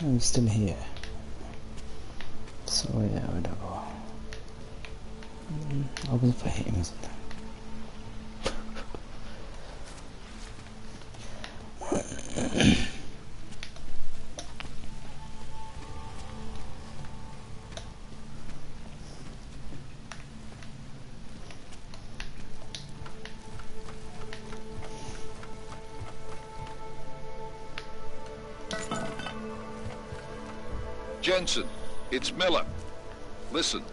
I'm still here. So yeah, whatever. I was for him, isn't it? Jensen, it's Miller. Listen,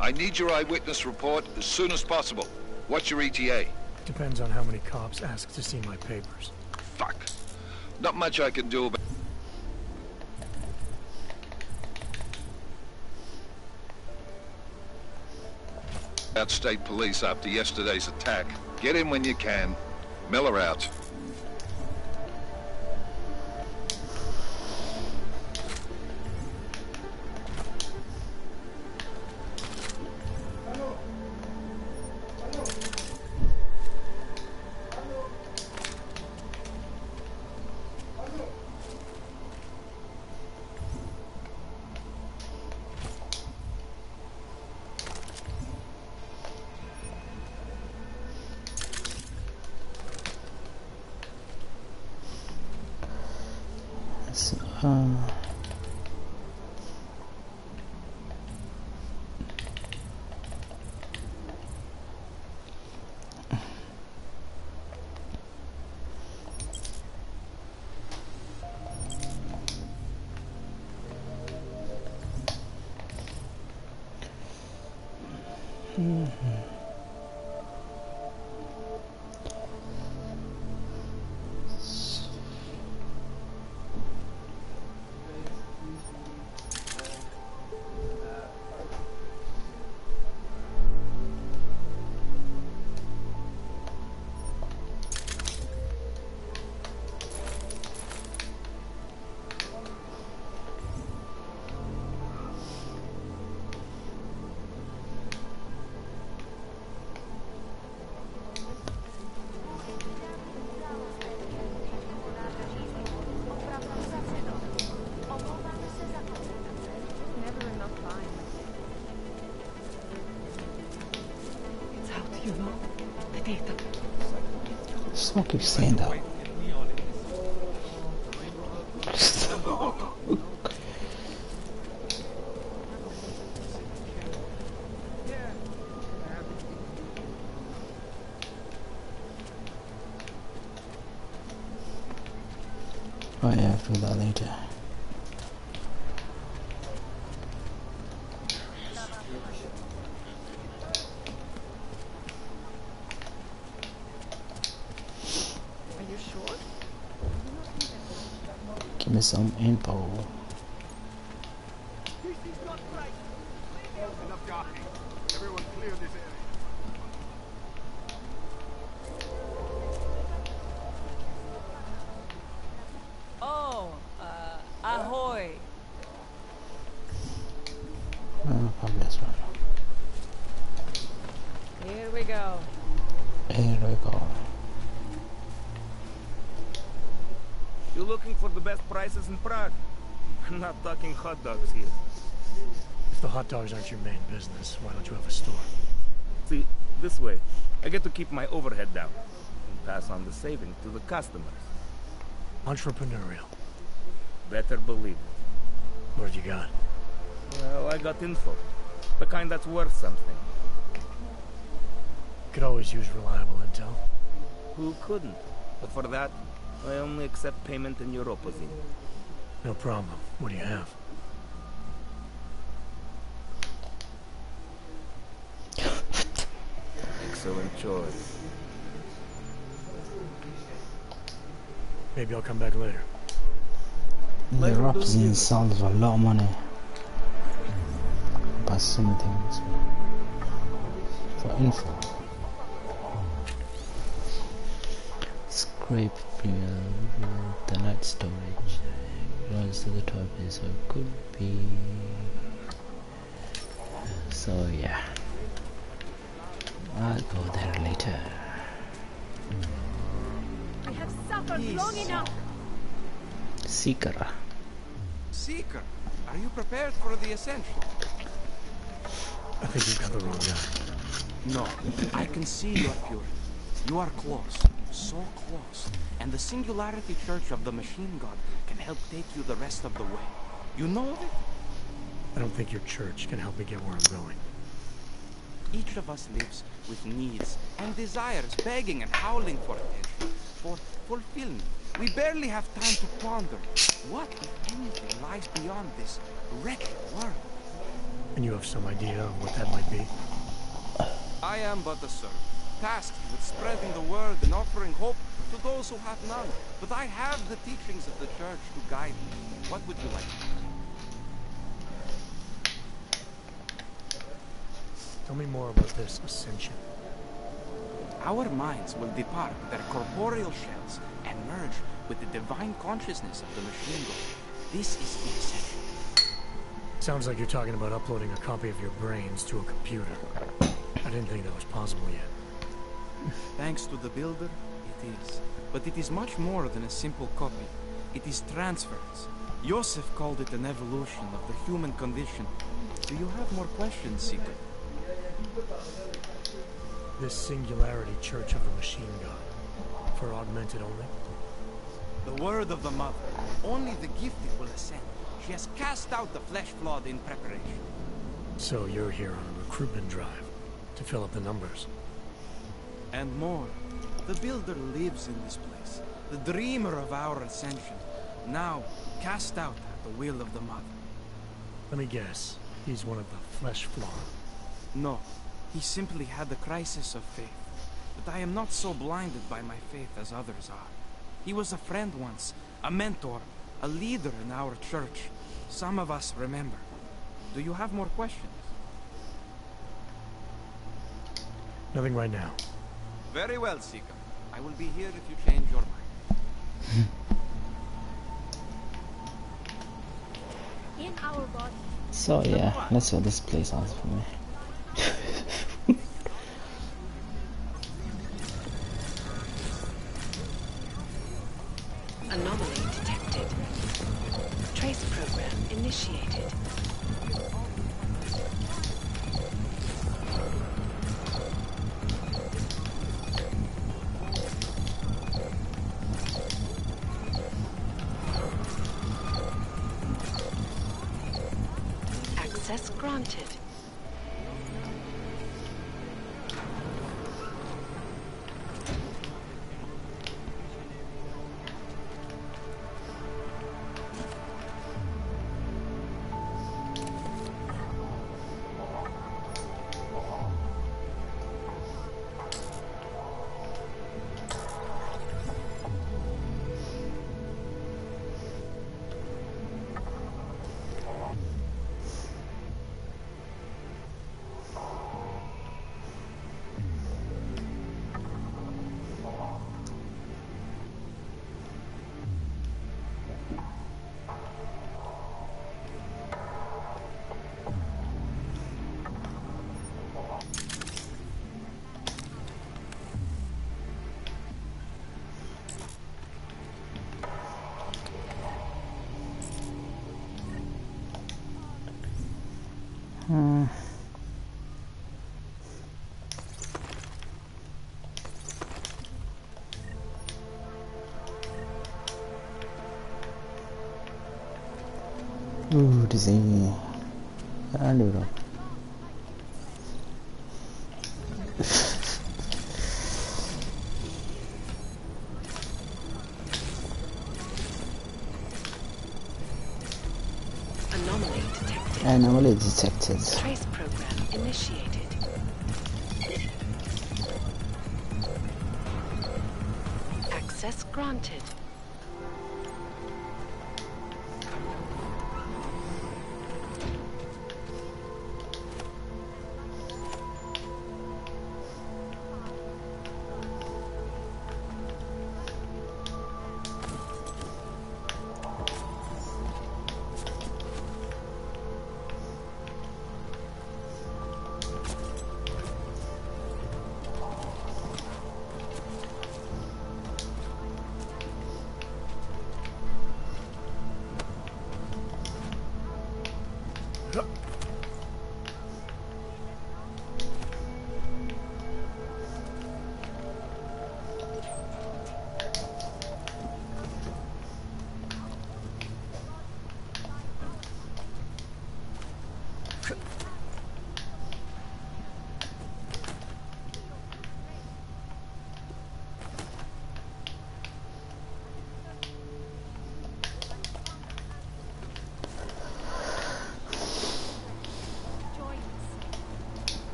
I need your eyewitness report as soon as possible. What's your ETA? Depends on how many cops ask to see my papers. Fuck. Not much I can do about state police after yesterday's attack. Get in when you can. Miller out. Smoky stand up. Oh yeah, I'll do that later. Give me some info. Ahoy. Probably this one. Here we go. Here we go. You looking for the best prices in Prague? I'm not talking hot dogs here. If the hot dogs aren't your main business, why don't you have a store? See, this way, I get to keep my overhead down and pass on the savings to the customers. Entrepreneurial. Better believe it. What you got? Well, I got info. The kind that's worth something. Could always use reliable intel. Who couldn't? But for that, I only accept payment in Europozine. No problem. What do you have? Excellent choice. Maybe I'll come back later. The represent sells a lot of money. Buy so many things for info. Scrape the night storage. Runs to the top is so it could be. So yeah, I'll go there later. I have suffered long enough. Seeker. Seeker, are you prepared for the ascension? I think you've got the wrong guy. No, I can see your purity. You are close, so close. And the Singularity Church of the Machine God can help take you the rest of the way. You know of it? I don't think your church can help me get where I'm going. Each of us lives with needs and desires, begging and howling for attention, for fulfillment. We barely have time to ponder what, if anything, lies beyond this wretched world. And you have some idea of what that might be? I am but a servant, tasked with spreading the word and offering hope to those who have none. But I have the teachings of the church to guide me. What would you like to know? Tell me more about this ascension. Our minds will depart their corporeal shells and merge with the divine consciousness of the machine god. This is the ascension. Sounds like you're talking about uploading a copy of your brains to a computer. I didn't think that was possible yet. Thanks to the builder, it is. But it is much more than a simple copy. It is transference. Joseph called it an evolution of the human condition. Do you have more questions, Seeker? This Singularity Church of the Machine God. For augmented only? The word of the mother. Only the gifted will ascend. She has cast out the flesh-flawed in preparation. So you're here on a recruitment drive to fill up the numbers. And more. The builder lives in this place. The dreamer of our ascension. Now cast out at the will of the mother. Let me guess. He's one of the flesh flawed. No. He simply had the crisis of faith. But I am not so blinded by my faith as others are. He was a friend once, a mentor, a leader in our church. Some of us remember. Do you have more questions? Nothing right now. Very well, Seeker. I will be here if you change your mind. In our body. So yeah, let's see what this place has for me. Anomaly detected. Trace program initiated. Access granted. Ooh, this is I don't know. Anomaly detected. Trace program initiated. Access granted.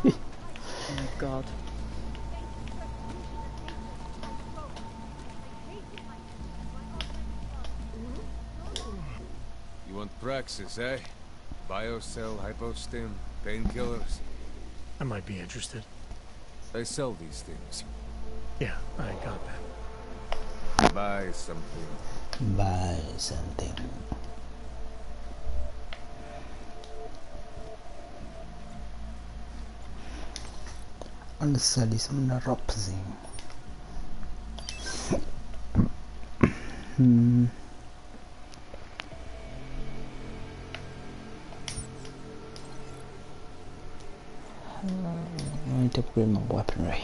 Oh my god. You want praxis, eh? Biocell, hypostim, painkillers. I might be interested. They sell these things. Yeah, I got that. Buy something. Buy something. Ansali som ropsing. I need to upgrade my weaponry.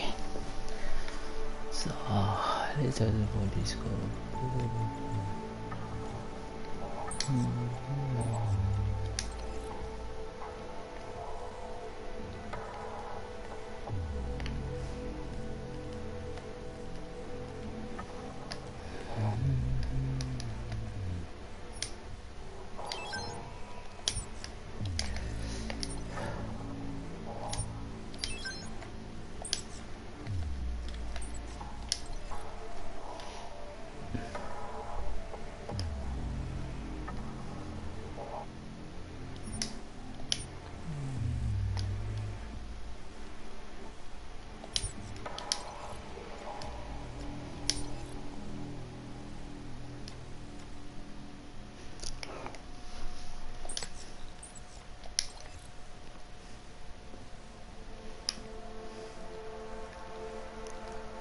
So let's have the bodies go.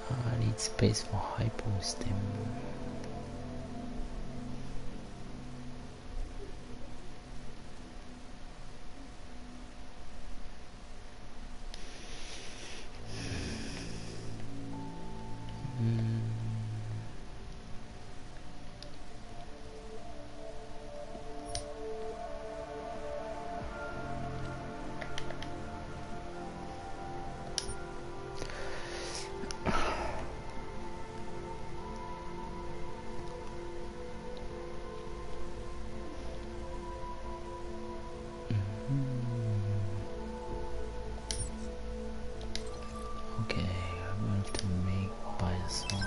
I need space for hypostim. Okay, I'm going to make biosol.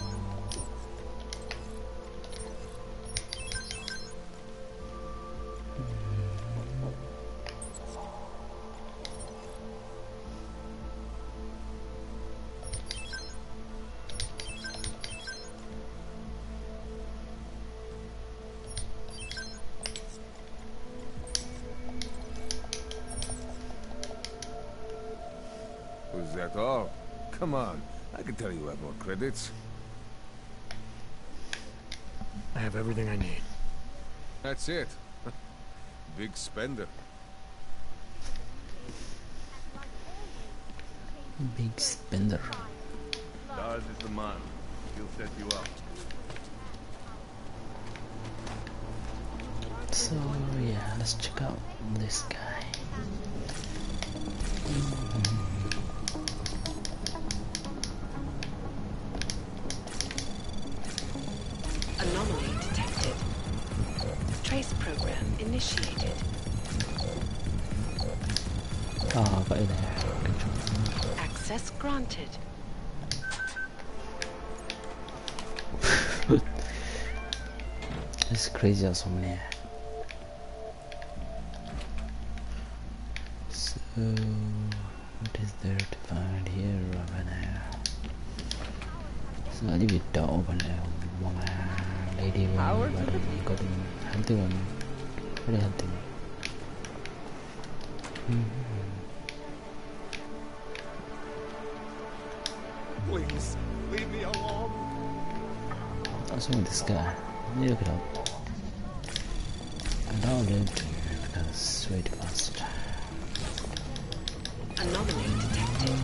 Was that all? Come on, I can tell you have more credits. I have everything I need. That's it. Big spender. Big spender. Stars is the man. He'll set you up. So yeah, let's check out this guy. Anomaly detected. Trace program initiated. Access granted. It's crazy how so many. So what is there to find here over there? So I leave it open there. Lady one, but I got hunting one. Very hunting. Please, leave me alone. What's wrong with this guy? Let me look it up. I downloaded it because it's way too fast. Anomaly detected.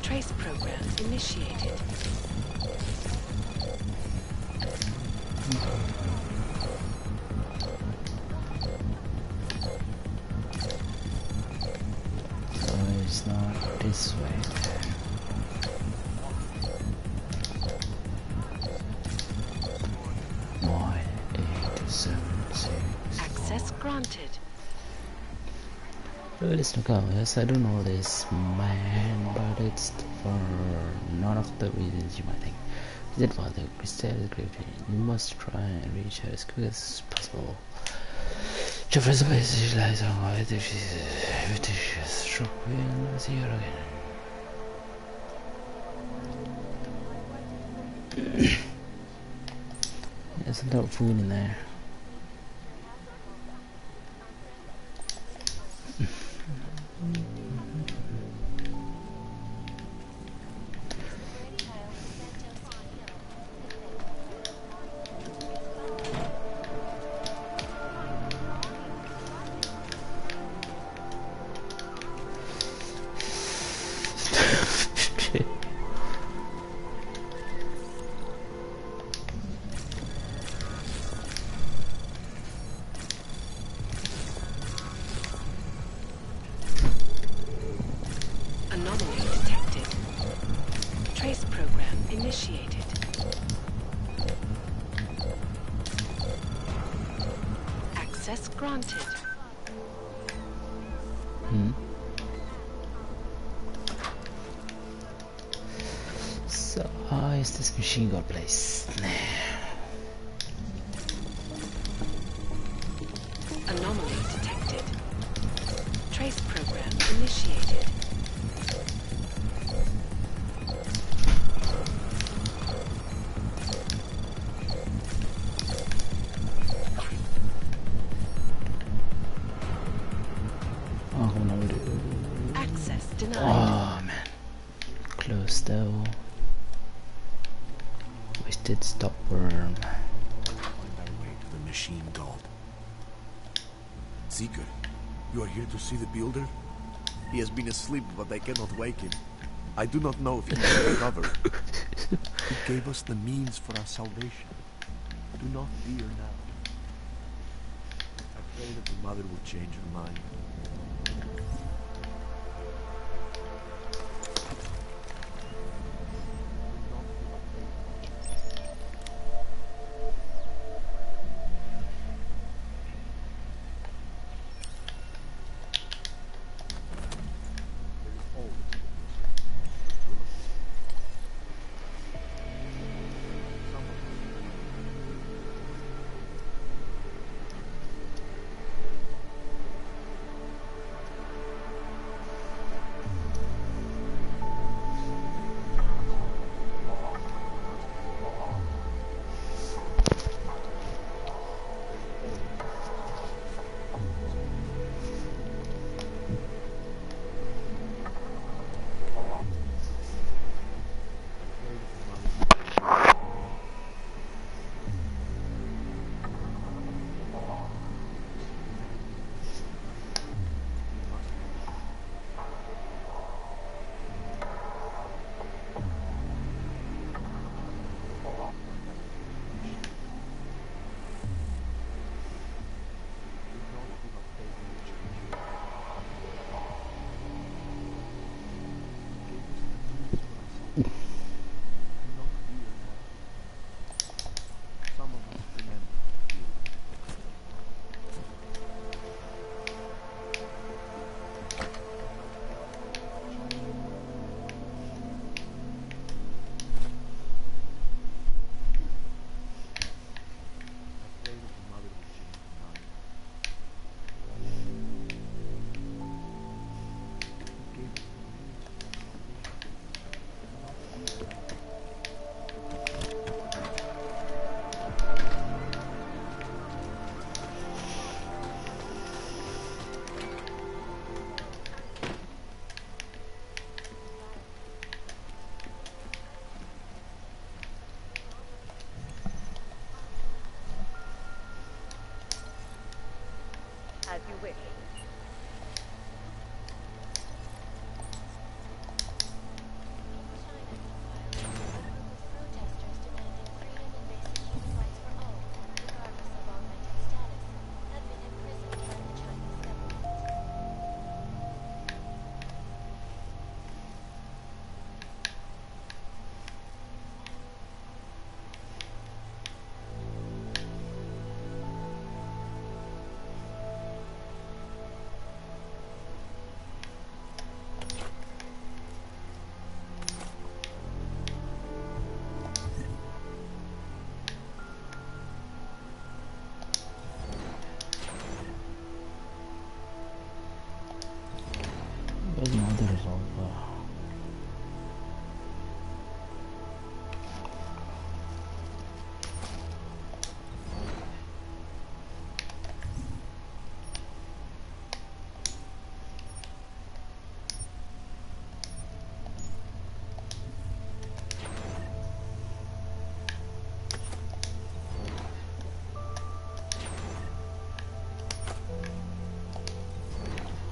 Trace program initiated. So it's not this way. Access granted. Let's look out. Yes, I don't know this man, but it's for none of the reasons you might think. Is it for the crystal gravity? You must try and reach her as quick as possible. To first place, lies on why this is struck. We'll see her again. There's a lot of food in there. Granted. So how is this machine got placed? Anomaly detected. Trace program initiated. Access denied. Oh man, close though. Wasted stop worm. Find our way to the machine god. Seeker, you are here to see the builder? He has been asleep, but I cannot wake him. I do not know if he will recover. He gave us the means for our salvation. Do not fear now. I pray that the mother will change her mind. you wish. Where's my other resolver?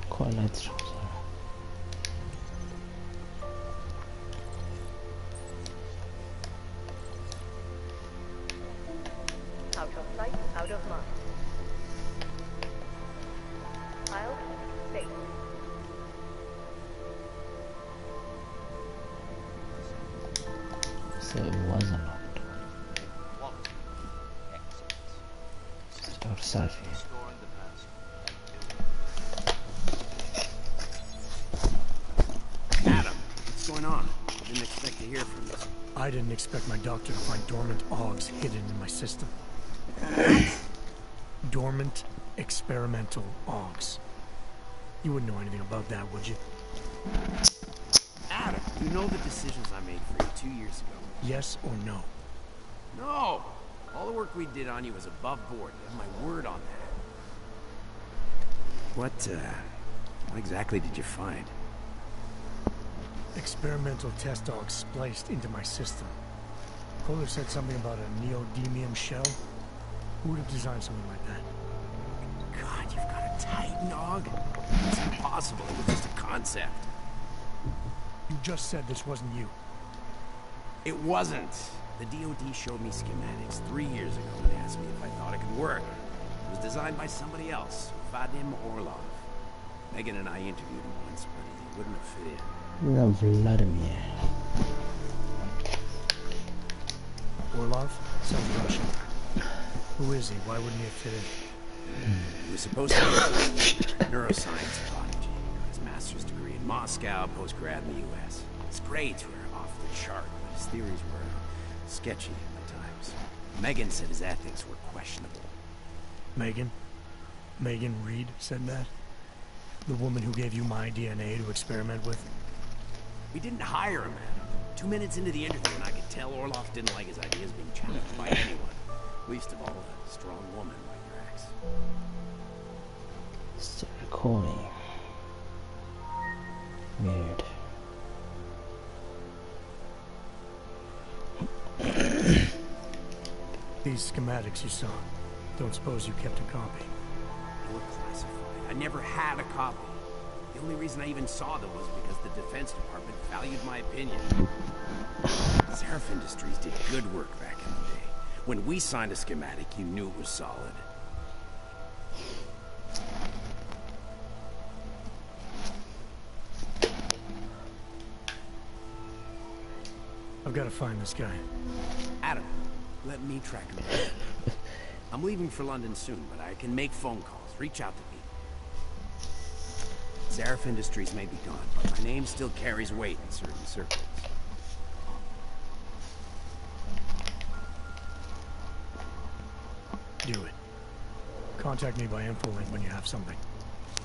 Quite light. Out of sight, out of mind. I'll keep safe. So it was unlocked. Start selfie. Adam, what's going on? I didn't expect to hear from you. I didn't expect my doctor to find dormant augs hidden in my system. Dormant experimental augs. You wouldn't know anything about that, would you? Adam, you know the decisions I made for you 2 years ago. Yes or no? No! All the work we did on you was above board. You have my word on that. What exactly did you find? Experimental test augs spliced into my system. Kohler said something about a neodymium shell. Who would have designed something like that? God, you've got a Titan aug? It's impossible. It was just a concept. You just said this wasn't you. It wasn't. The DOD showed me schematics 3 years ago and asked me if I thought it could work. It was designed by somebody else, Vadim Orlov. Megan and I interviewed him once, but he wouldn't have fit in. Vladimir. Orlov? Sounds Russian. Who is he? Why wouldn't he have fit in? He was supposed to be a neuroscience prodigy. Got his master's degree in Moscow, post-grad in the U.S. His grades were off the chart, but his theories were sketchy at times. Megan said his ethics were questionable. Megan? Megan Reed said that? The woman who gave you my DNA to experiment with? We didn't hire him, Adam. 2 minutes into the interview, and I could tell Orlov didn't like his ideas being challenged by anyone. Least of all, a strong woman like Rex. Still recording. Weird. These schematics you saw. Don't suppose you kept a copy? They were classified. I never had a copy. The only reason I even saw them was because the Defense Department valued my opinion. Seraph Industries did good work back in the day. When we signed a schematic, you knew it was solid. I've got to find this guy. Adam, let me track him down. I'm leaving for London soon, but I can make phone calls, reach out to people. Seraph Industries may be gone, but my name still carries weight in certain circles. Do it. Contact me by infolink when you have something.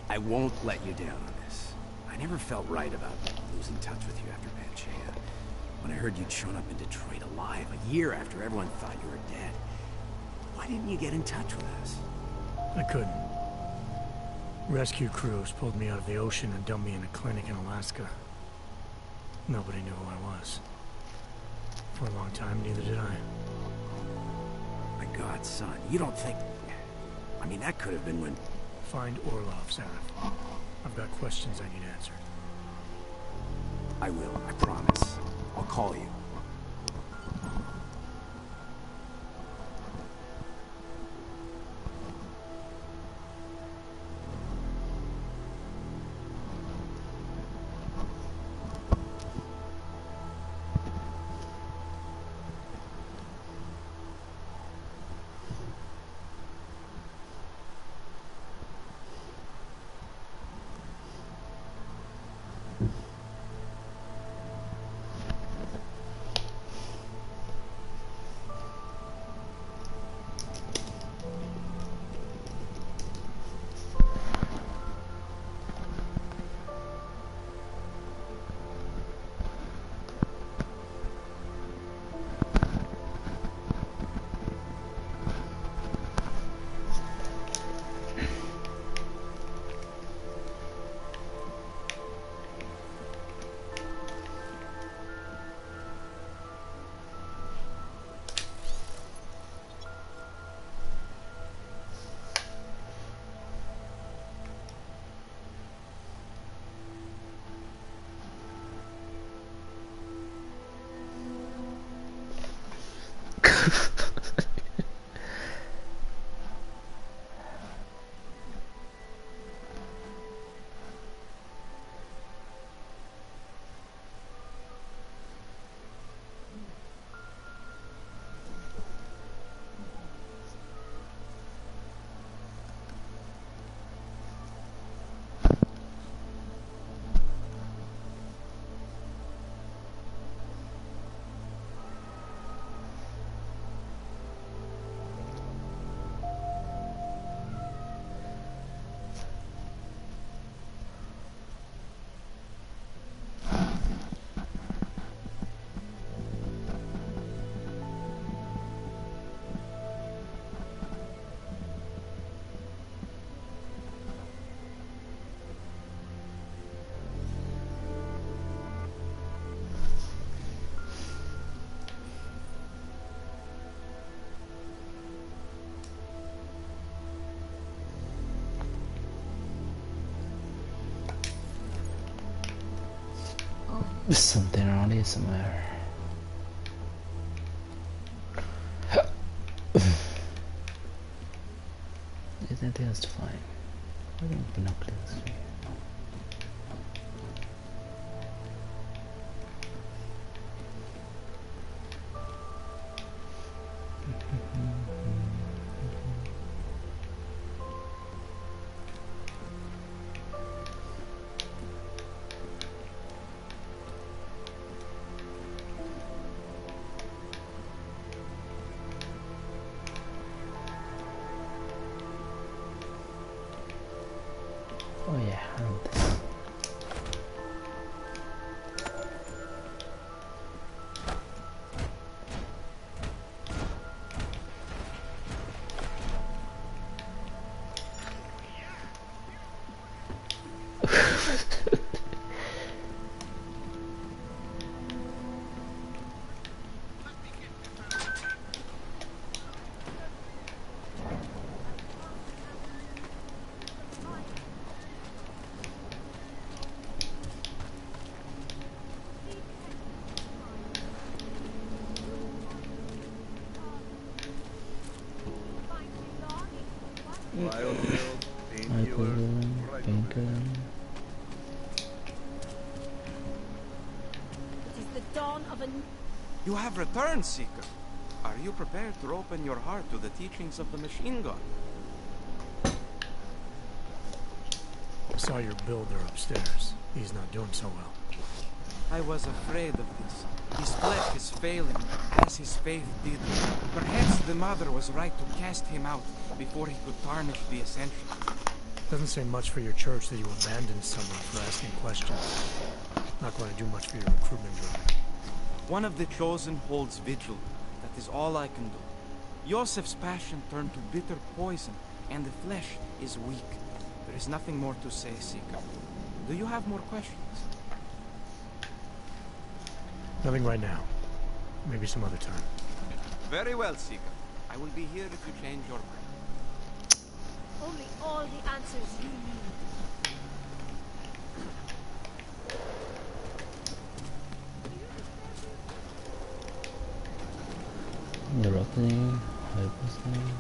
I won't let you down on this. I never felt right about losing touch with you after Panchea. When I heard you'd shown up in Detroit alive a year after everyone thought you were dead, why didn't you get in touch with us? I couldn't. Rescue crews pulled me out of the ocean and dumped me in a clinic in Alaska. Nobody knew who I was. For a long time, neither did I. My God, son, you don't think... I mean, that could have been when... Find Orlov, Sarah. I've got questions I need answered. I will, I promise. I'll call you. There's something around here somewhere. There's nothing else to find. I don't binoculars. Oh yeah, I don't think. You have returned, Seeker. Are you prepared to open your heart to the teachings of the machine gun? Saw your builder upstairs. He's not doing so well. I was afraid of this. His flesh is failing, as his faith did. Perhaps the Mother was right to cast him out before he could tarnish the Ascension. Doesn't say much for your church that you abandoned someone for asking questions. Not going to do much for your recruitment drive. One of the chosen holds vigil. That is all I can do. Yosef's passion turned to bitter poison, and the flesh is weak. There is nothing more to say, Seeker. Do you have more questions? Nothing right now. Maybe some other time. Very well, Seeker. I will be here if you change your mind. Only all the answers you need. Your opening, hyposting,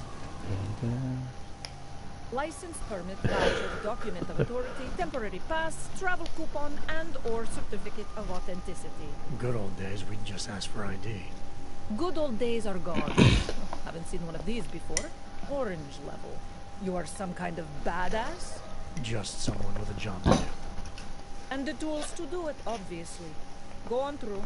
License, permit, voucher, document of authority, temporary pass, travel coupon, and or certificate of authenticity. Good old days, we'd just ask for ID. Good old days are gone. Haven't seen one of these before. Orange level. You are some kind of badass? Just someone with a job to do. And the tools to do it, obviously. Go on through.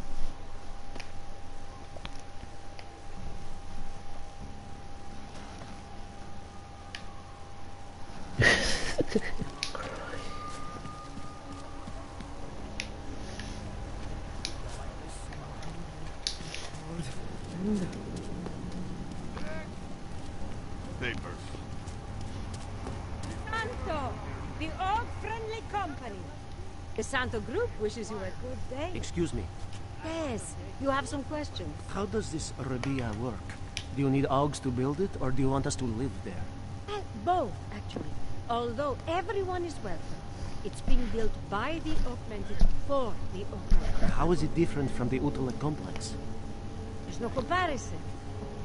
Papers. Santo, the org-friendly company. The Santo Group wishes you a good day. Excuse me. Yes, you have some questions. How does this Rabia work? Do you need Augs to build it, or do you want us to live there? Both, actually. Although everyone is welcome. It's being built by the Augmented for the Augmented. How is it different from the Utalek complex? There's no comparison.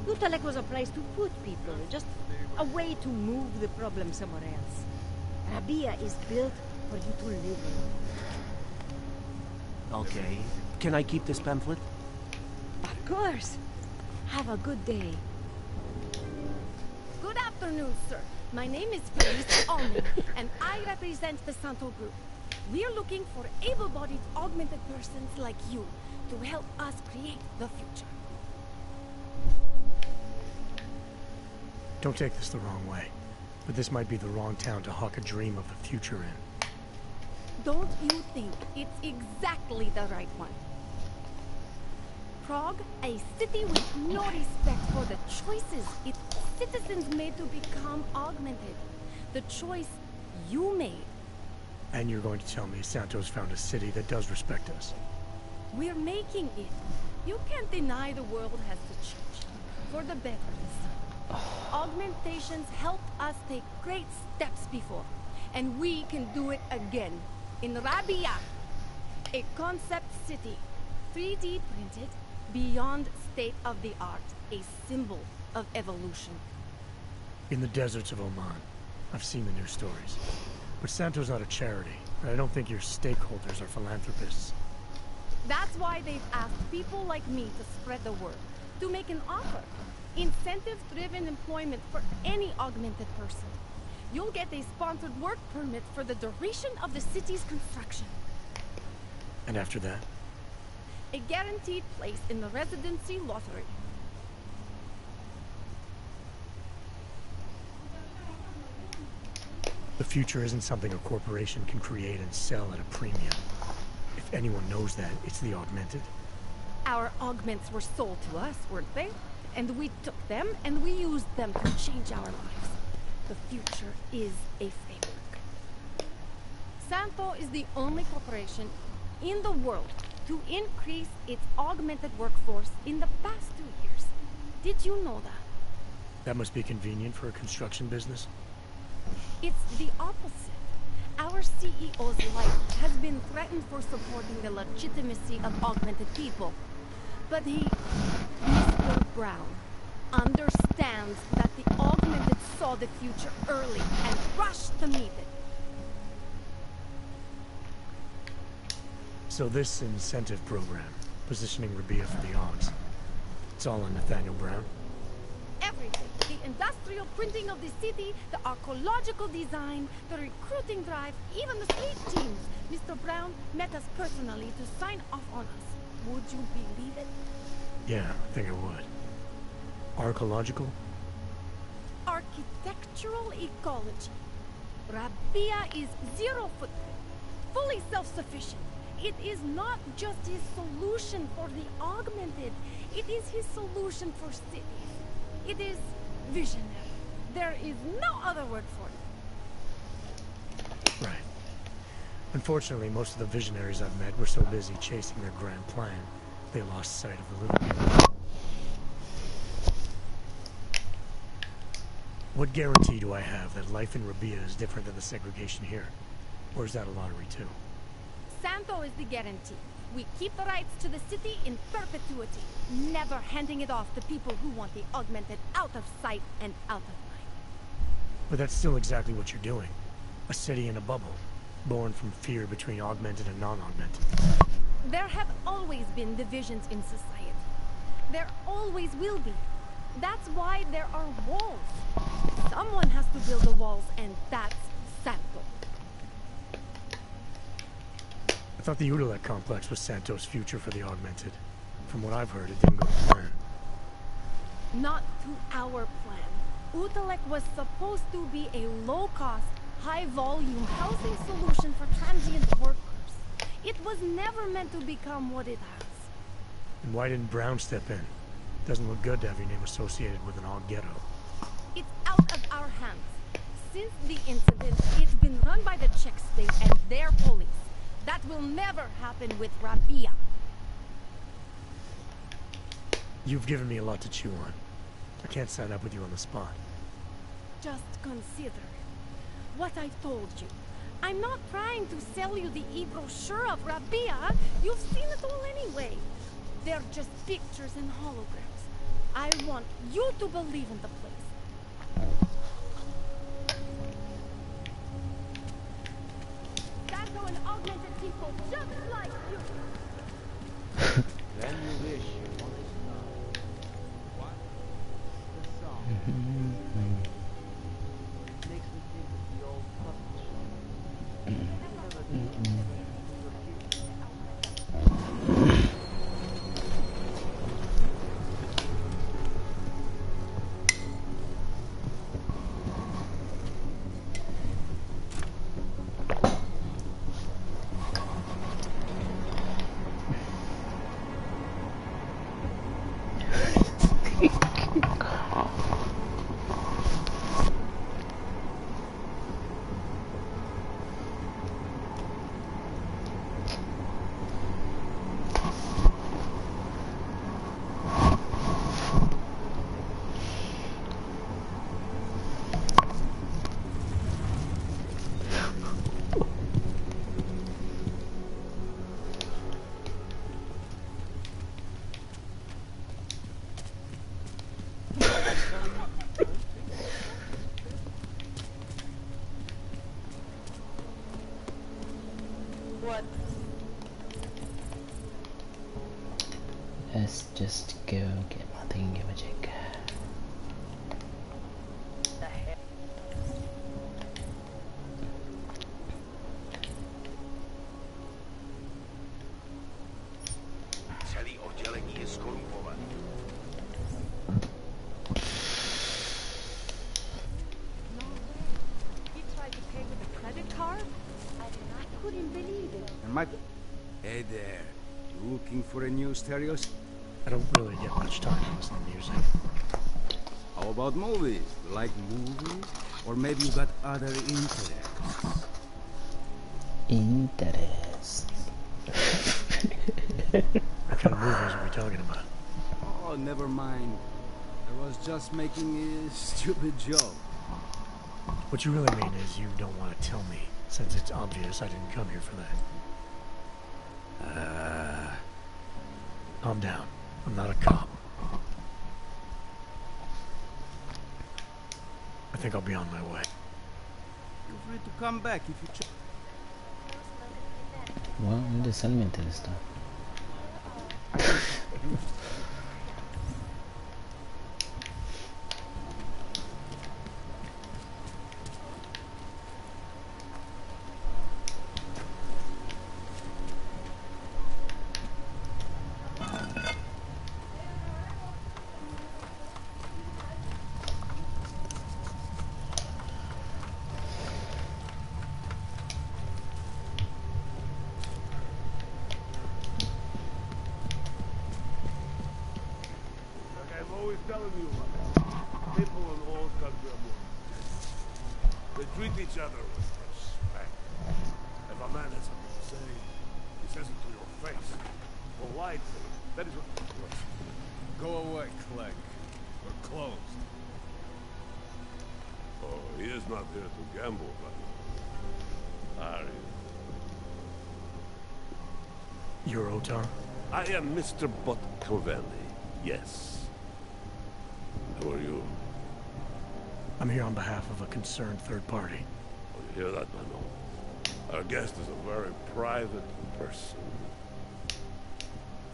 Utalek was a place to put people, just a way to move the problem somewhere else. Rabia is built for you to live in. Okay. Can I keep this pamphlet? Of course. Have a good day. Good afternoon, sir. My name is Felice Alman, and I represent the Santo Group. We're looking for able-bodied augmented persons like you to help us create the future. Don't take this the wrong way, but this might be the wrong town to hawk a dream of the future in. Don't you think it's exactly the right one? Prague, a city with no respect for the choices its citizens made to become augmented. The choice you made. And you're going to tell me Santos found a city that does respect us? We're making it. You can't deny the world has to change. For the better this time. Augmentations helped us take great steps before. And we can do it again. In Rabia, a concept city. 3D printed, beyond state-of-the-art. A symbol of evolution. In the deserts of Oman. I've seen the news stories. But Santo's not a charity, and I don't think your stakeholders are philanthropists. That's why they've asked people like me to spread the word. To make an offer. Incentive-driven employment for any augmented person. You'll get a sponsored work permit for the duration of the city's construction. And after that? A guaranteed place in the residency lottery. The future isn't something a corporation can create and sell at a premium. If anyone knows that, it's the Augmented. Our augments were sold to us, weren't they? And we took them and we used them to change our lives. The future is a framework. Santo is the only corporation in the world to increase its augmented workforce in the past 2 years. Did you know that? That must be convenient for a construction business. It's the opposite. Our CEO's life has been threatened for supporting the legitimacy of augmented people. But he, Mr. Brown, understands that the augmented saw the future early and rushed to meet it. So this incentive program, positioning Rabia for the Augs, it's all on Nathaniel Brown? Everything. The industrial printing of the city, the archaeological design, the recruiting drive, even the street teams. Mr. Brown met us personally to sign off on us. Would you believe it? Yeah, I think I would. Archaeological? Architectural ecology. Rabia is zero footprint, fully self-sufficient. It is not just his solution for the augmented. It is his solution for cities. It is visionary. There is no other word for it. Right. Unfortunately, most of the visionaries I've met were so busy chasing their grand plan, they lost sight of the little people. What guarantee do I have that life in Rabia is different than the segregation here? Or is that a lottery too? Santo is the guarantee. We keep the rights to the city in perpetuity, never handing it off to people who want the augmented out of sight and out of mind. But that's still exactly what you're doing. A city in a bubble, born from fear between augmented and non-augmented. There have always been divisions in society. There always will be. That's why there are walls. Someone has to build the walls, and that's Santo. I thought the Udalek complex was Santo's future for the augmented. From what I've heard, it didn't go to plan. Not to our plan. Udalek was supposed to be a low-cost, high-volume housing solution for transient workers. It was never meant to become what it has. And why didn't Brown step in? Doesn't look good to have your name associated with an Aug ghetto. It's out of our hands. Since the incident, it's been run by the Czech state and their police. That will never happen with Rabia. You've given me a lot to chew on. I can't sign up with you on the spot. Just consider what I've told you. I'm not trying to sell you the e-brochure of Rabia. You've seen it all anyway. They're just pictures and holograms. I want you to believe in the place. Santo and augmented people just like you. Then you wish you wanted to know. What? The song. It makes me think of the old puppet show. Never did. What? Let's just go get my thingamajig. The heck? Celý oddělení je skorumpovaný. No way. He tried to pay with a credit card? I couldn't believe it. Hey there. Looking for a new stereo? I don't really get much time to listen to music. How about movies? Like movies? Or maybe you got other interests? Interest. What kind of movies are we talking about? Oh, never mind. I was just making a stupid joke. What you really mean is you don't want to tell me, since it's obvious I didn't come here for that. Calm down. I'm not a cop. I think I'll be on my way. Feel free to come back if you choose. Wow, det säljer mig inte nästan. Telling you about people in the old country are more. They treat each other with respect. If a man has something to say, he says it to your face. Politely. That is what he does. Go away, Clegg. We're closed. Oh, he is not here to gamble, but are you? You're Otar? I am Mr. Botkovelli, yes. Who are you? I'm here on behalf of a concerned third party. Oh, you hear that, Mano? Our guest is a very private person.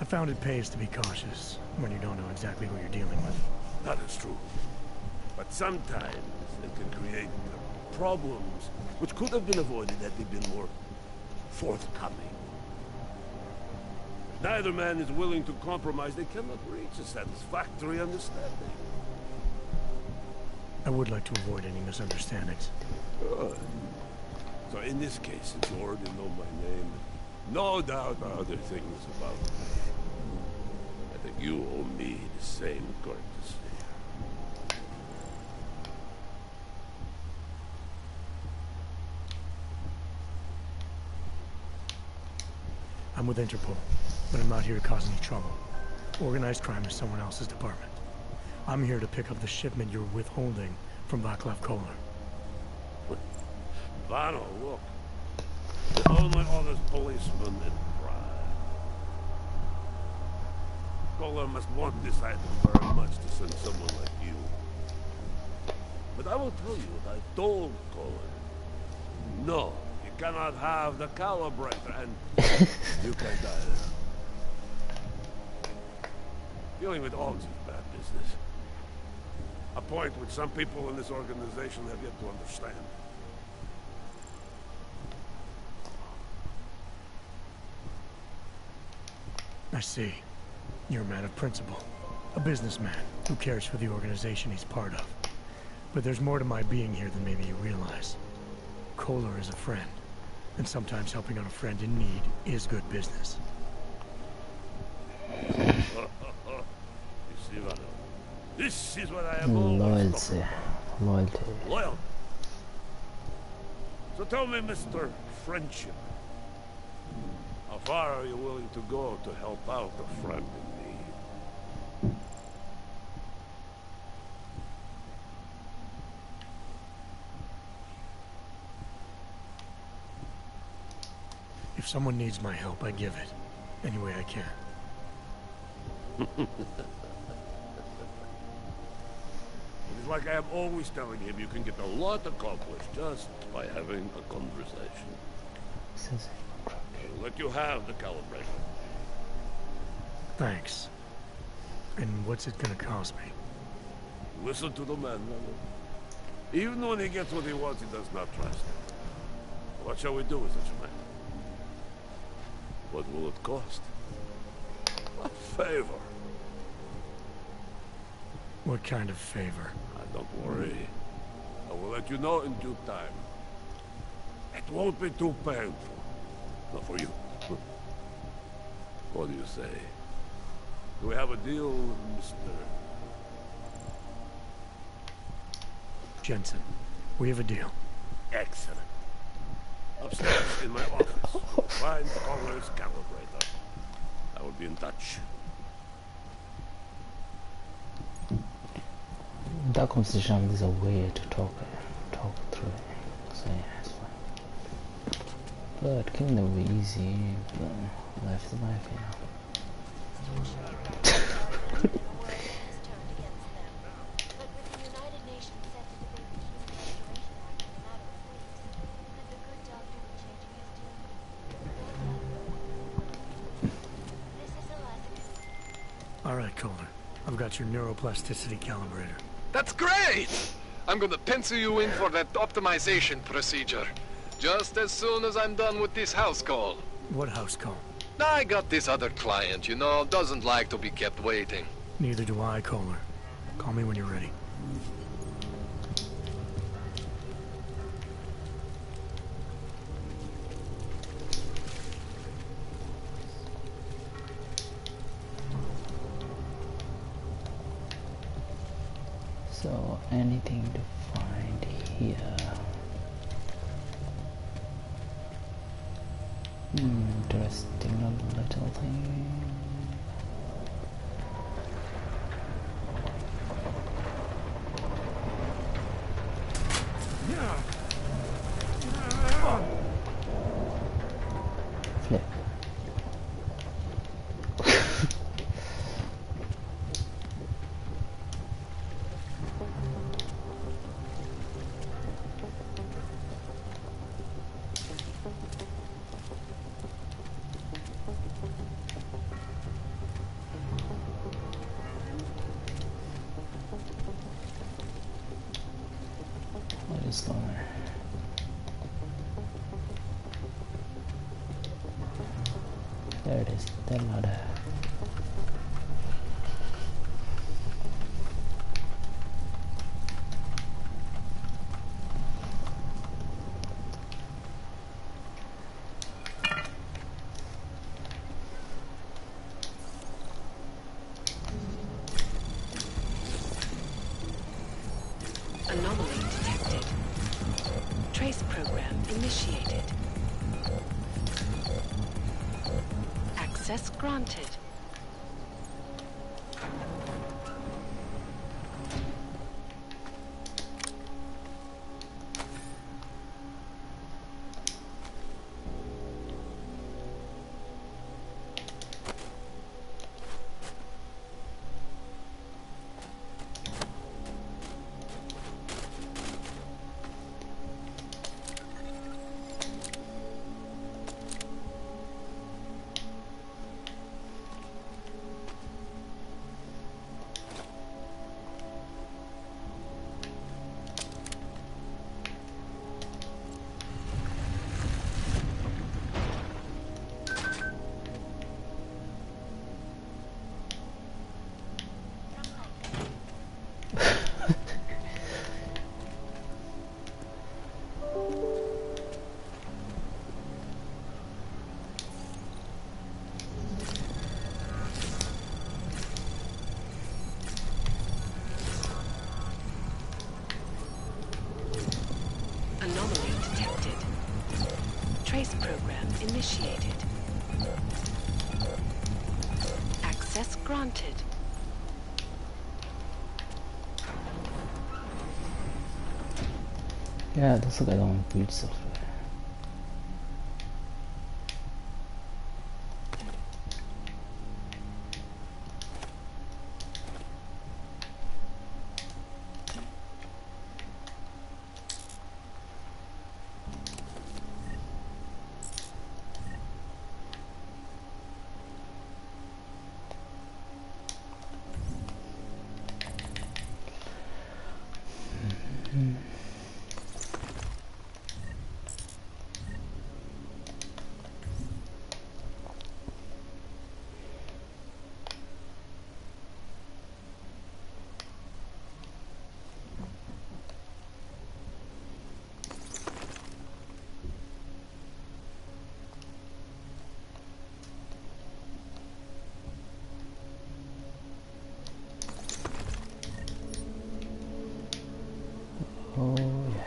I found it pays to be cautious when you don't know exactly who you're dealing with. That is true. But sometimes it can create problems which could have been avoided had they been more forthcoming. If neither man is willing to compromise, they cannot reach a satisfactory understanding. I would like to avoid any misunderstandings. Good. So in this case, since you already know my name, no doubt there are other things about me. I think you owe me the same courtesy. I'm with Interpol, but I'm not here to cause any trouble. Organized crime is someone else's department. I'm here to pick up the shipment you're withholding from Vaclav Kohler. Vano, look. The only honest policeman in Prague. Kohler must want this item very much to send someone like you. But I will tell you what I told Kohler. No, you cannot have the calibrator, and you can die there. Dealing with Augs is bad business. A point which some people in this organization have yet to understand. I see. You're a man of principle. A businessman who cares for the organization he's part of. But there's more to my being here than maybe you realize. Kohler is a friend, and sometimes helping out a friend in need is good business. You see, Vano? This is what I have always Loyalty. Loyalty. So tell me, Mr. Friendship, how far are you willing to go to help out a friend in need? If someone needs my help, I give it. Any way I can. It is like I am always telling him, you can get a lot accomplished just by having a conversation. I'll let you have the calibrator. Thanks. And what's it gonna cost me? Listen to the man, Lalo. Even when he gets what he wants, he does not trust. What shall we do with such a man? What will it cost? A favor. What kind of favor? Don't worry. I will let you know in due time. It won't be too painful. Not for you. What do you say? Do we have a deal, Mr. Jensen? We have a deal. Excellent. Upstairs in my office. Find Kohler's calibrator. I will be in touch. That conversation is a way to talk through it. So yeah, it's fine. But killing them will be easy, but life is life, you know. Alright, Kohler. I've got your neuroplasticity calibrator. That's great! I'm gonna pencil you in for that optimization procedure. Just as soon as I'm done with this house call. What house call? I got this other client, you know, doesn't like to be kept waiting. Neither do I, Kohler. Call me when you're ready. So anything to find here? Interesting little thing. Despedellada. Anomaly detected. Trace program initiated. Access granted. Anomaly detected. Trace program initiated. Access granted. Yeah, das sogar noch ein Bildsoftware. Oh yeah.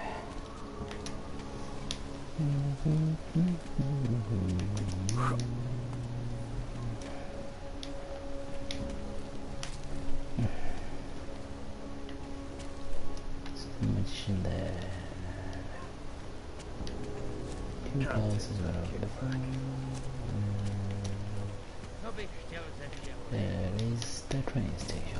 So much in there. 2 houses were over the phone. There is the train station.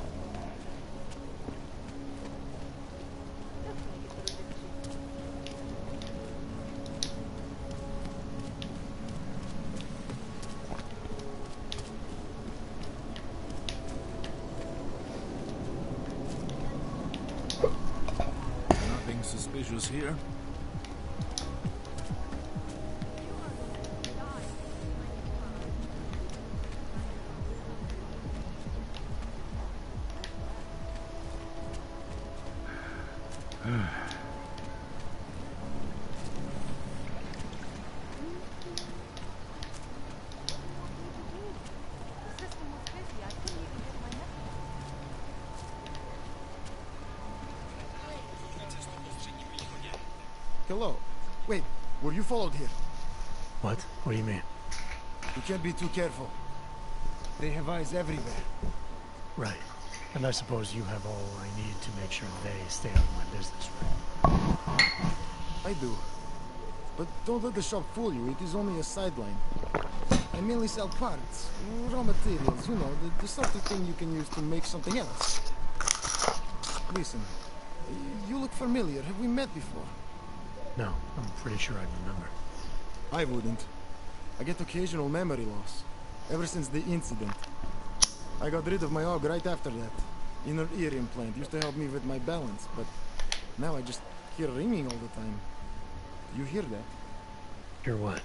Nothing suspicious here. Hello. Wait, were you followed here? What? What do you mean? You can't be too careful. They have eyes everywhere. Right. And I suppose you have all I need to make sure they stay out of my business, right? I do. But don't let the shop fool you, it is only a sideline. I mainly sell parts, raw materials, you know, the sort of thing you can use to make something else. Listen, you look familiar. Have we met before? No, I'm pretty sure I remember. I wouldn't. I get occasional memory loss, ever since the incident. I got rid of my og right after that. Inner ear implant used to help me with my balance, but now I just hear ringing all the time. You hear that? Hear what?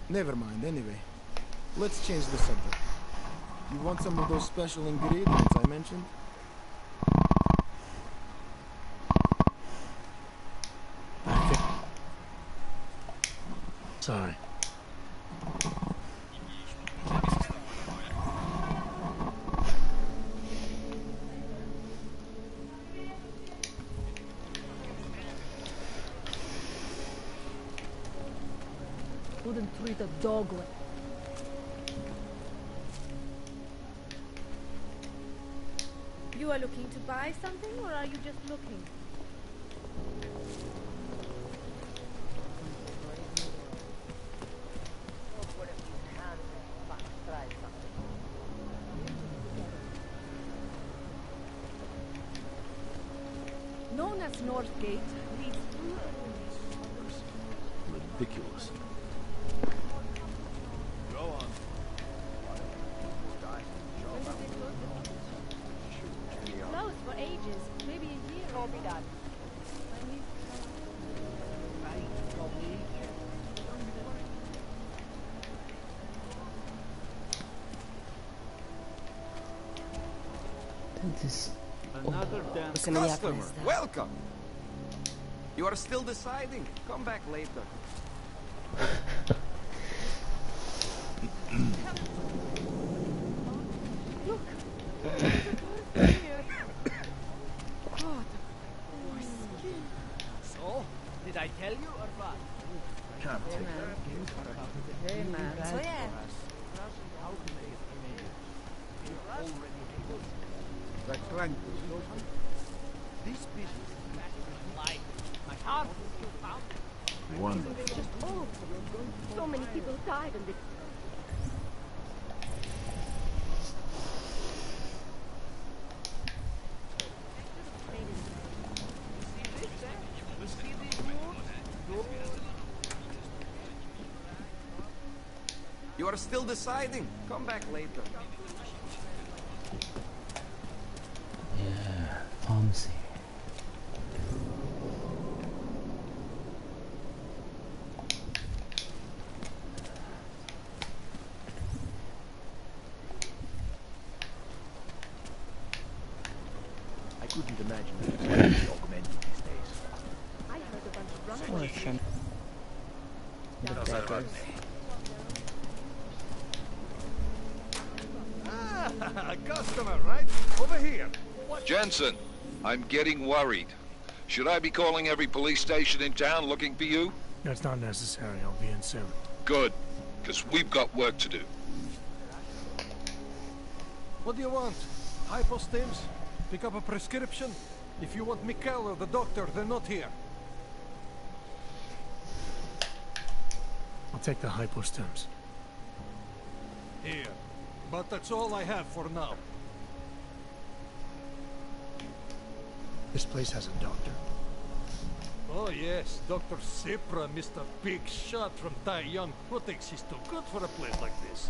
Never mind, anyway. let's change the subject. You want some of those special ingredients I mentioned? Sorry. Wouldn't treat a dog like... You are looking to buy something, or are you just looking? Known as North Gate, leads through Ridiculous. Go on. closed for ages, maybe a year. Copy that. This Another dance customer. Welcome. You are still deciding. Come back later. Look. So, did I tell you or what? Can't take that. Hey man, So yeah. This business is like my heart is found. Wonderful. Just awful. So many people died in this. You are still deciding. Come back later. Yeah, pharmacy. I couldn't imagine that it's going to be augmented these days. I heard a bunch of runaways. Ah, customer, right? Over here. Jensen, I'm getting worried. Should I be calling every police station in town looking for you? That's not necessary. I'll be in soon. Good, because we've got work to do. What do you want? Hypostims? Pick up a prescription? If you want Mikkel or the doctor, they're not here. I'll take the hypostims. Here. But that's all I have for now. This place has a doctor. Oh yes, Dr. Sipra, Mr. Big Shot from Tai Young. Who thinks he's too good for a place like this?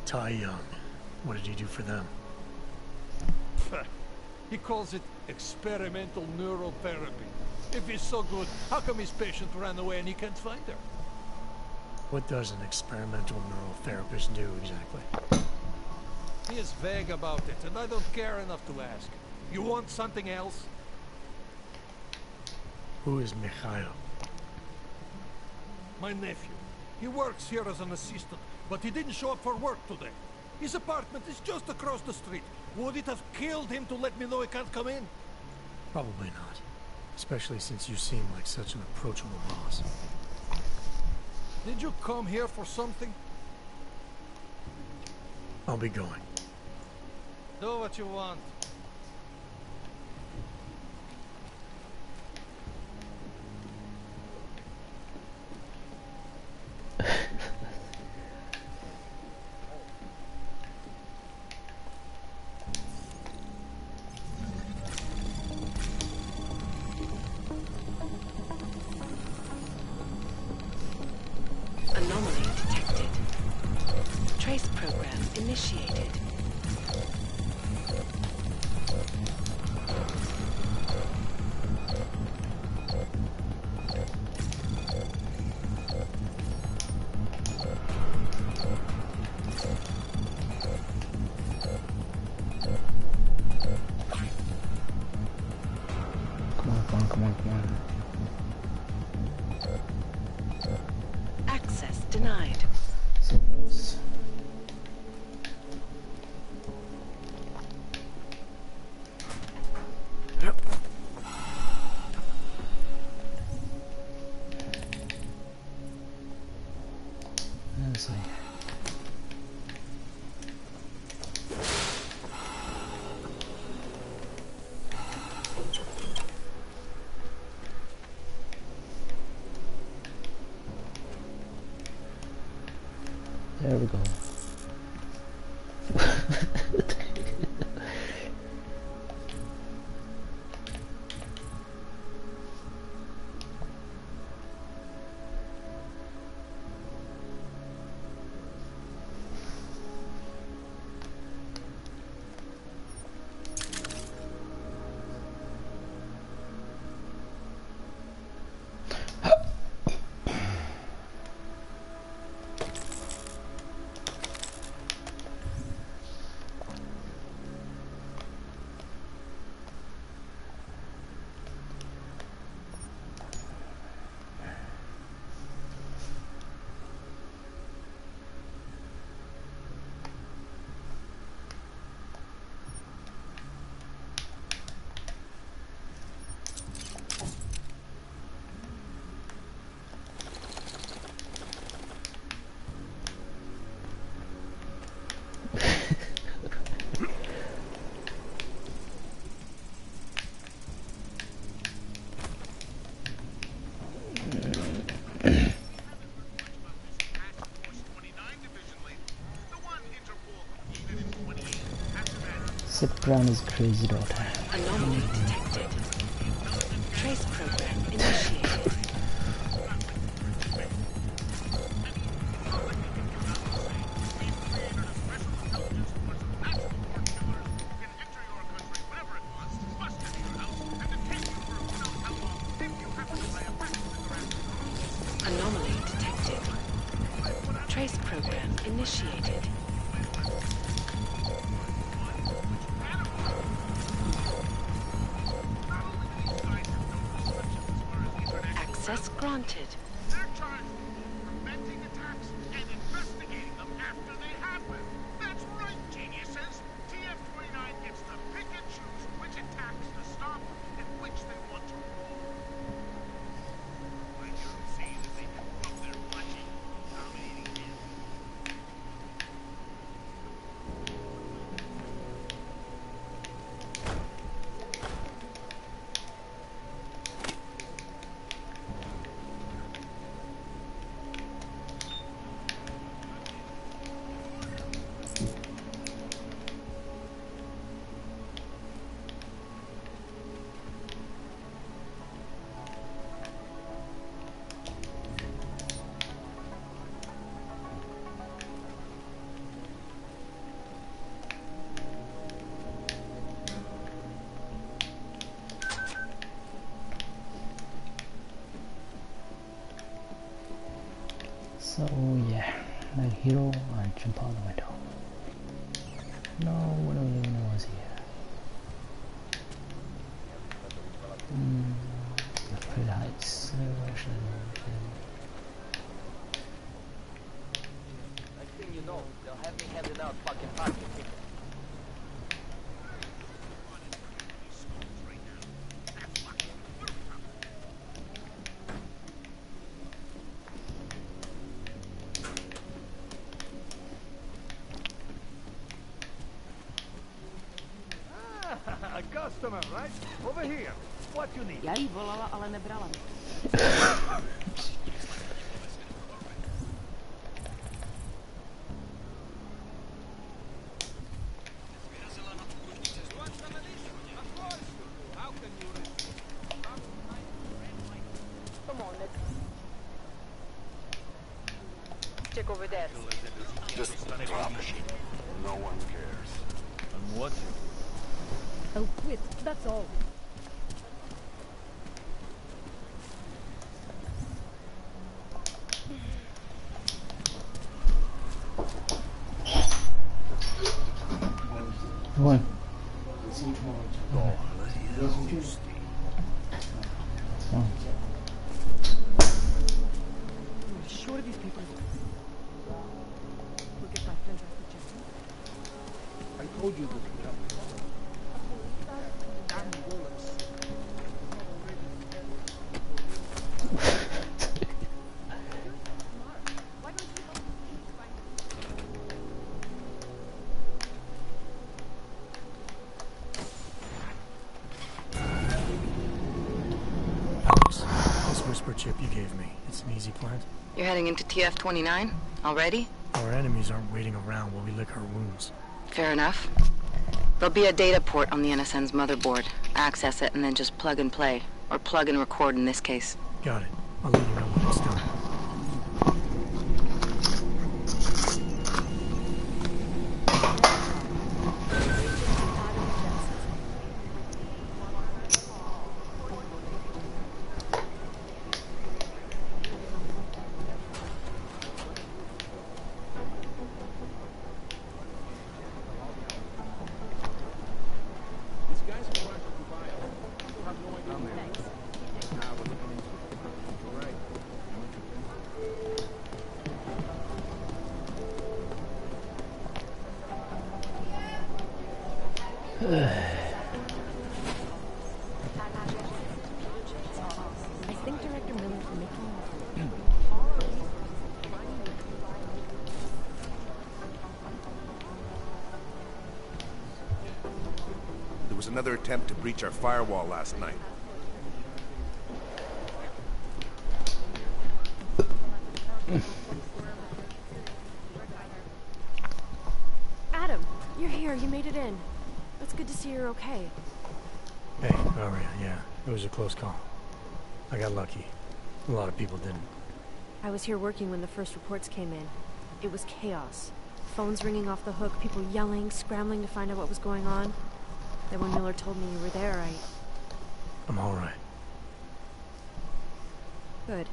Tai Young. What did he do for them? He calls it experimental neurotherapy. If he's so good, how come his patient ran away and he can't find her? What does an experimental neurotherapist do exactly? He is vague about it, and I don't care enough to ask. You want something else? Who is Mikhail? My nephew. He works here as an assistant, but he didn't show up for work today. His apartment is just across the street. Would it have killed him to let me know he can't come in? Probably not. Especially since you seem like such an approachable boss. Did you come here for something? I'll be going. Do what you want. Anomaly detected. Trace program initiated. There we go. Sit Brown is crazy daughter. Anomaly detected. Trace program initiated. Anomaly detected. Trace program initiated. Access granted. They're charged with preventing attacks and investigating them after they happen. That's right, geniuses. TF-29 gets to pick and choose which attacks to stop and which they want to rule. When you're seeing that they can rub their watching, dominating him. So yeah, like hero and jump out the window. No, one of them was here. The pretty heights. Next thing you know, they'll have me handing out fucking parking tickets. A customer, right? Over here. What you need? Já jí volala, ale nebrala. Come on, let's check over there. Just drop it. No one cares. I'm watching. Oh, quit. That's all. One. Sure these people. Look at my fantastic jacket. I told you this would happen. This whisper chip you gave me, it's an easy plant. You're heading into TF-29 already? Our enemies aren't waiting around while we lick our wounds. Fair enough. There'll be a data port on the NSN's motherboard. Access it and then just plug and play. Or plug and record in this case. Got it. I'll let you know when it's done. There was another attempt to breach our firewall last night. Adam, you're here. You made it in. It's good to see you're okay. Hey, Aria, yeah. It was a close call. I got lucky. A lot of people didn't. I was here working when the first reports came in. It was chaos. Phones ringing off the hook, people yelling, scrambling to find out what was going on. Then when Miller told me you were there, I'm alright. Good.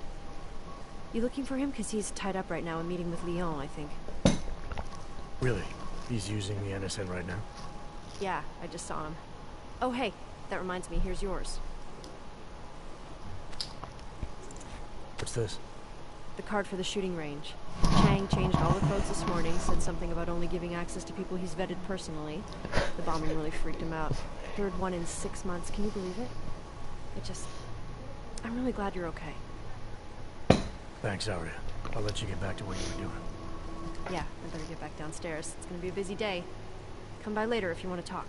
You looking for him? Because he's tied up right now and meeting with Leon, I think. Really? He's using the NSN right now? Yeah, I just saw him. Oh, hey, that reminds me, here's yours. What's this? The card for the shooting range. Chang changed all the codes this morning, said something about only giving access to people he's vetted personally. The bombing really freaked him out. Third one in 6 months, can you believe it? I'm really glad you're okay. Thanks, Aria. I'll let you get back to what you were doing. Yeah, I better get back downstairs. It's gonna be a busy day. Come by later if you want to talk.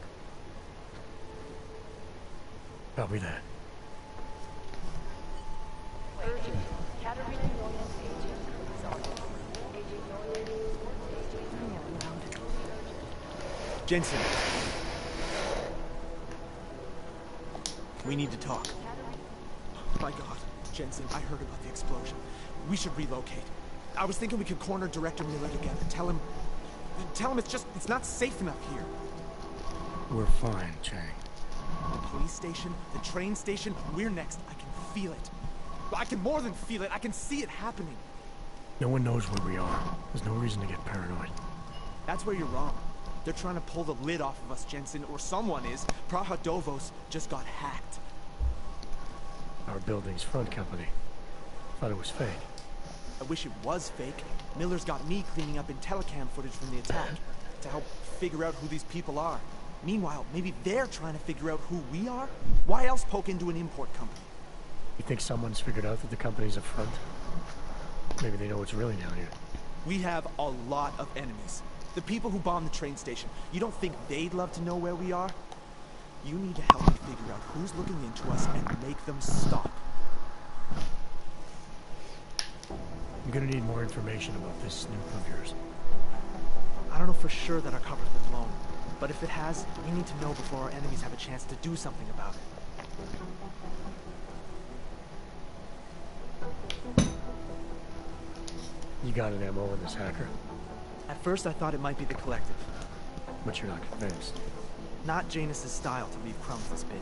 Copy that. Jensen. We need to talk. My God, Jensen, I heard about the explosion. We should relocate. I was thinking we could corner Director Miller together. Tell him it's not safe enough here. We're fine, Chang. The police station, the train station, we're next. I can feel it. I can more than feel it. I can see it happening. No one knows where we are. There's no reason to get paranoid. That's where you're wrong. They're trying to pull the lid off of us, Jensen, or someone is. Praha Dovos just got hacked. Our building's front company. Thought it was fake. I wish it was fake. Miller's got me cleaning up IntelliCam footage from the attack to help figure out who these people are. Meanwhile, maybe they're trying to figure out who we are? Why else poke into an import company? You think someone's figured out that the company's a front? Maybe they know what's really down here. We have a lot of enemies. The people who bombed the train station. You don't think they'd love to know where we are? You need to help me figure out who's looking into us and make them stop. I'm gonna need more information about this snoop of yours. I don't know for sure that our cover's been blown, but if it has, we need to know before our enemies have a chance to do something about it. You got an MO on this hacker? At first I thought it might be the Collective. But you're not convinced? Not Janus's style to leave crumbs this big.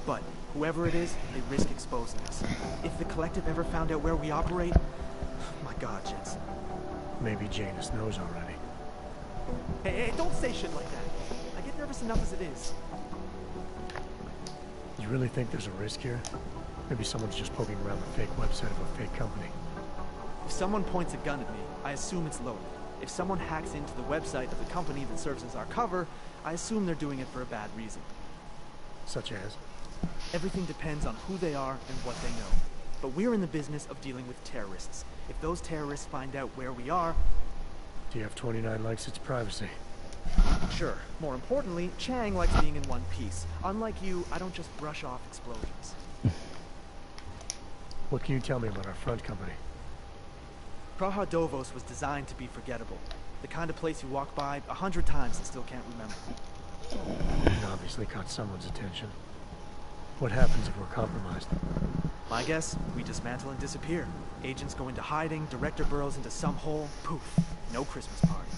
But whoever it is, they risk exposing us. If the Collective ever found out where we operate... My God, Jensen. Maybe Janus knows already. Hey, don't say shit like that. I get nervous enough as it is. You really think there's a risk here? Maybe someone's just poking around the fake website of a fake company. If someone points a gun at me, I assume it's loaded. If someone hacks into the website of the company that serves as our cover, I assume they're doing it for a bad reason. Such as? Everything depends on who they are and what they know. But we're in the business of dealing with terrorists. If those terrorists find out where we are... TF-29 likes its privacy. Sure. More importantly, Chang likes being in one piece. Unlike you, I don't just brush off explosions. What can you tell me about our front company? Praha Dovos was designed to be forgettable. The kind of place you walk by 100 times and still can't remember. It obviously caught someone's attention. What happens if we're compromised? My guess, we dismantle and disappear. Agents go into hiding, director burrows into some hole, poof, no Christmas party.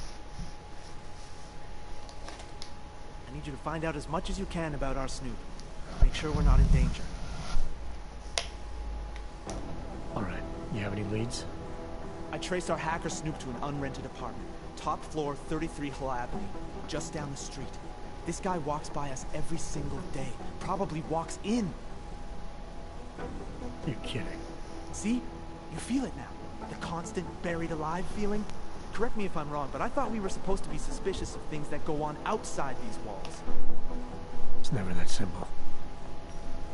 I need you to find out as much as you can about our snoop. Make sure we're not in danger. Alright, you have any leads? I traced our hacker snoop to an unrented apartment. Top floor, 33 Hull Avenue, just down the street. This guy walks by us every single day. Probably walks in. You're kidding. See? You feel it now. The constant buried alive feeling. Correct me if I'm wrong, but I thought we were supposed to be suspicious of things that go on outside these walls. It's never that simple.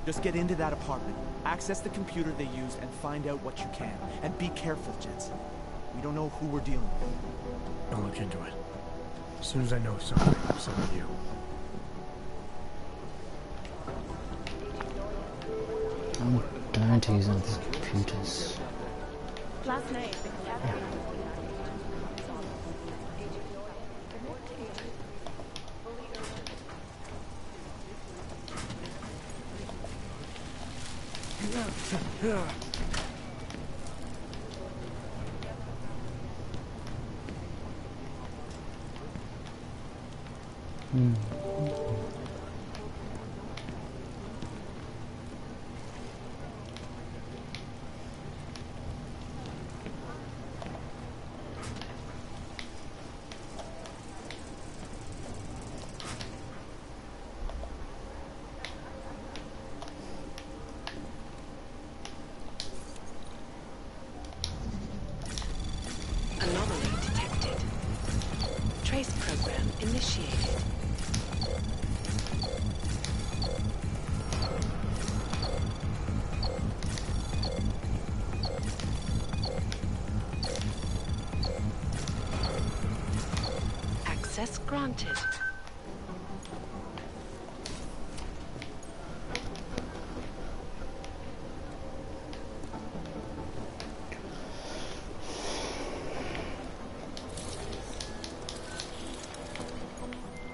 Just get into that apartment, access the computer they used, and find out what you can. And be careful, Jensen. We don't know who we're dealing with. I'll look into it. As soon as I know something, so will you. I'm dying to use one of these computers. Last night, Anomaly detected. Trace program initiated. Access granted.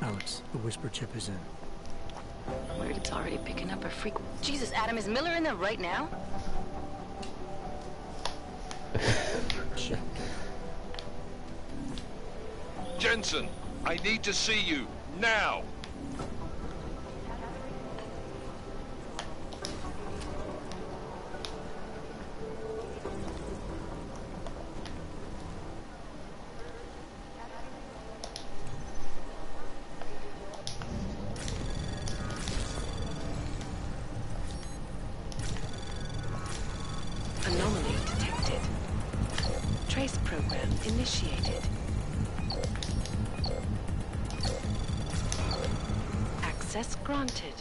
Alex, the whisper chip is in. Weird, it's already picking up a freak. Jesus, Adam, is Miller in there right now? Jensen, I need to see you, now! Anomaly detected. Trace program initiated. Access granted.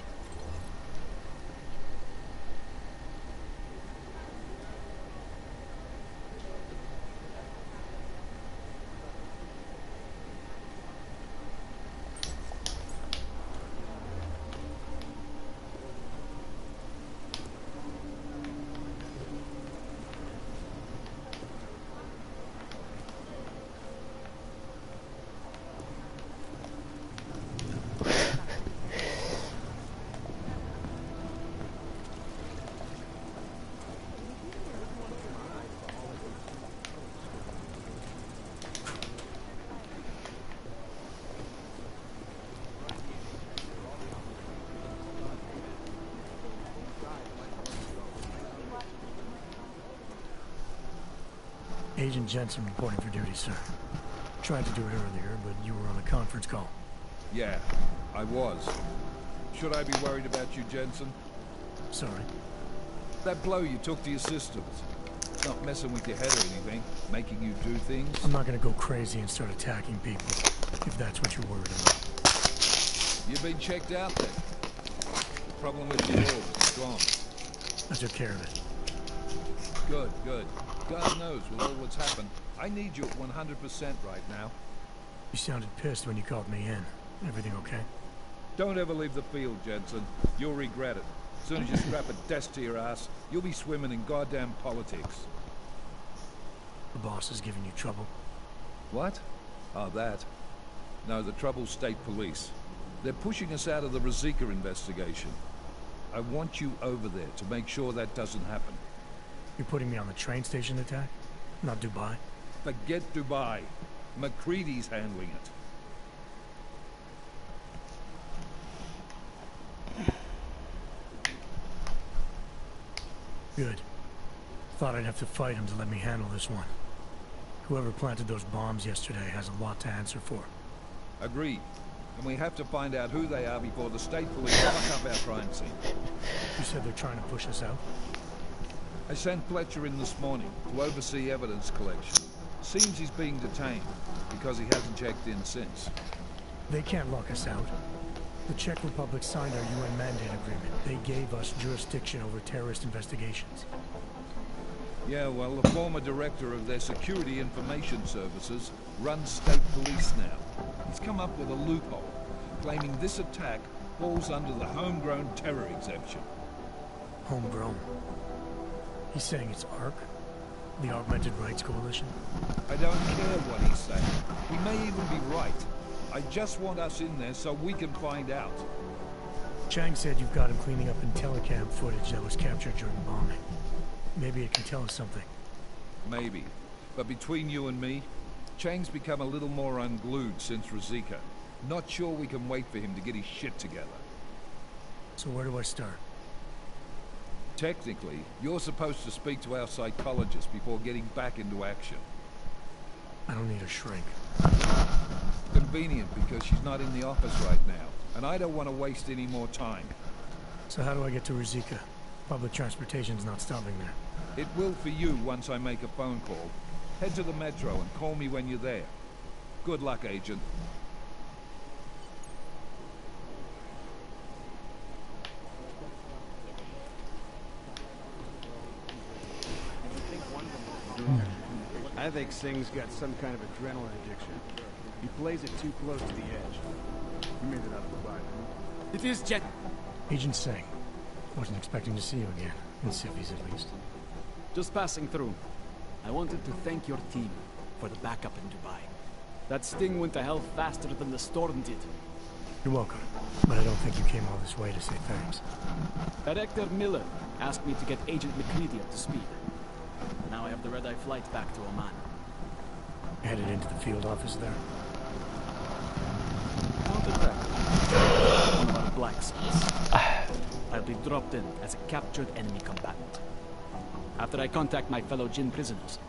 Agent Jensen reporting for duty, sir. Tried to do it earlier, but you were on a conference call. Yeah, I was. Should I be worried about you, Jensen? Sorry. That blow you took to your systems. Not messing with your head or anything, making you do things? I'm not gonna go crazy and start attacking people, if that's what you're worried about. You've been checked out then. The problem with your orb is gone. I took care of it. Good, good. God knows with all what's happened, I need you at 100% right now. You sounded pissed when you called me in. Everything okay? Don't ever leave the field, Jensen. You'll regret it. As soon as you strap a desk to your ass, you'll be swimming in goddamn politics. The boss is giving you trouble. What? Oh, that. No, the trouble's state police. They're pushing us out of the Ruzicka investigation. I want you over there to make sure that doesn't happen. You're putting me on the train station attack? Not Dubai? Forget Dubai. McCready's handling it. Good. Thought I'd have to fight him to let me handle this one. Whoever planted those bombs yesterday has a lot to answer for. Agreed. And we have to find out who they are before the state police fuck up our crime scene. You said they're trying to push us out? I sent Fletcher in this morning to oversee evidence collection. Seems he's being detained because he hasn't checked in since. They can't lock us out. The Czech Republic signed our UN mandate agreement. They gave us jurisdiction over terrorist investigations. Yeah, well, the former director of their security information services runs state police now. He's come up with a loophole, claiming this attack falls under the homegrown terror exemption. Homegrown? He's saying it's ARC? The Augmented Rights Coalition? I don't care what he's saying. He may even be right. I just want us in there so we can find out. Chang said you've got him cleaning up Intellicam footage that was captured during the bombing. Maybe it can tell us something. Maybe. But between you and me, Chang's become a little more unglued since Ruzicka. Not sure we can wait for him to get his shit together. So where do I start? Technically, you're supposed to speak to our psychologist before getting back into action. I don't need a shrink. Convenient because she's not in the office right now, and I don't want to waste any more time. So how do I get to Ruzicka? Public transportation's not stopping there. It will for you once I make a phone call. Head to the metro and call me when you're there. Good luck, Agent. I think Singh's got some kind of adrenaline addiction. He plays it too close to the edge. You made it out of the body. It is Jet. Agent Singh. Wasn't expecting to see you again. In civvies, at least. Just passing through. I wanted to thank your team for the backup in Dubai. That sting went to hell faster than the storm did. You're welcome. But I don't think you came all this way to say thanks. Director Miller asked me to get Agent McCready up to speed. Now I have the red-eye flight back to Oman. Headed into the field office there? One of our black spots. I'll be dropped in as a captured enemy combatant. After I contact my fellow Jinn prisoners,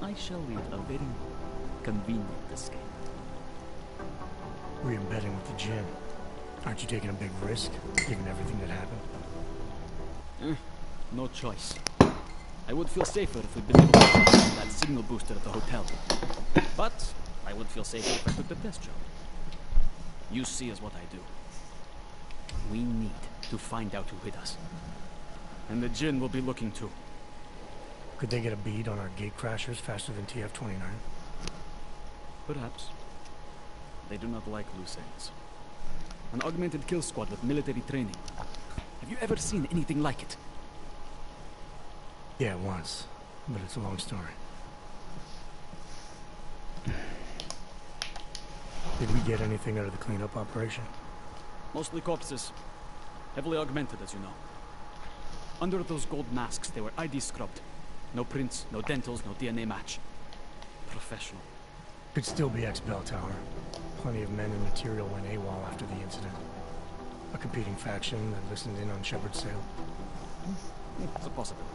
I shall lead a very convenient escape. Re-embedding with the Jinn. Aren't you taking a big risk, given everything that happened? No choice. I would feel safer if we'd been able to find that signal booster at the hotel. But I would feel safer if I took the test job. You see is what I do. We need to find out who hit us. And the Jinn will be looking too. Could they get a bead on our gate crashers faster than TF-29? Perhaps. They do not like loose ends. An augmented kill squad with military training. Have you ever seen anything like it? Yeah, once. But it's a long story. Did we get anything out of the cleanup operation? Mostly corpses. Heavily augmented, as you know. Under those gold masks, they were ID scrubbed. No prints, no dentals, no DNA match. Professional. Could still be ex-Bell Tower. Plenty of men and material went AWOL after the incident. A competing faction that listened in on Shepard's sale. It's a possibility.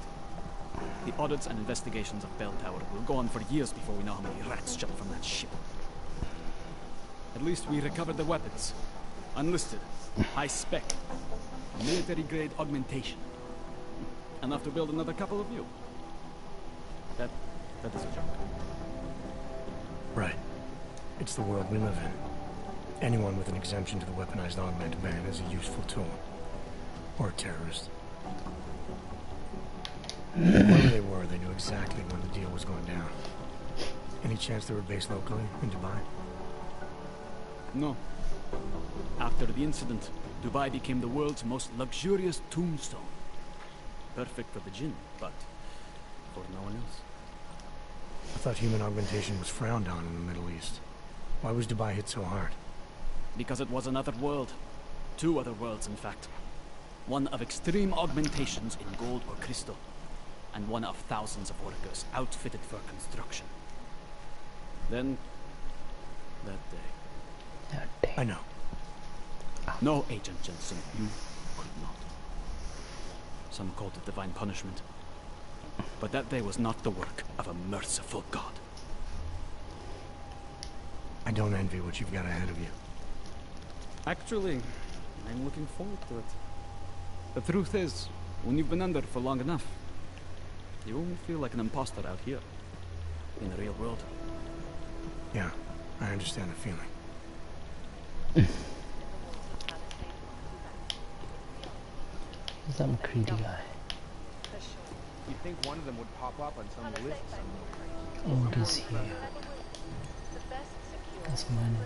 The audits and investigations of Bell Tower will go on for years before we know how many rats jumped from that ship. At least we recovered the weapons. Unlisted, high spec, military-grade augmentation. Enough to build another couple of you. That is a joke. Right. It's the world we live in. Anyone with an exemption to the weaponized augment ban is a useful tool. Or a terrorist. Whoever they were, they knew exactly when the deal was going down. Any chance they were based locally, in Dubai? No. After the incident, Dubai became the world's most luxurious tombstone. Perfect for the Jinn, but for no one else. I thought human augmentation was frowned on in the Middle East. Why was Dubai hit so hard? Because it was another world. 2 other worlds, in fact. One of extreme augmentations in gold or crystal, and one of thousands of workers outfitted for construction. Then, that day. I know. No, Agent Jensen, you could not. Some called it divine punishment. But that day was not the work of a merciful God. I don't envy what you've got ahead of you. Actually, I'm looking forward to it. The truth is, when you've been under for long enough, you only feel like an imposter out here, in the real world. Yeah, I understand the feeling. Some greedy guy. You'd think one of them would pop up on some list somewhere. Oh, it is here. That's mine.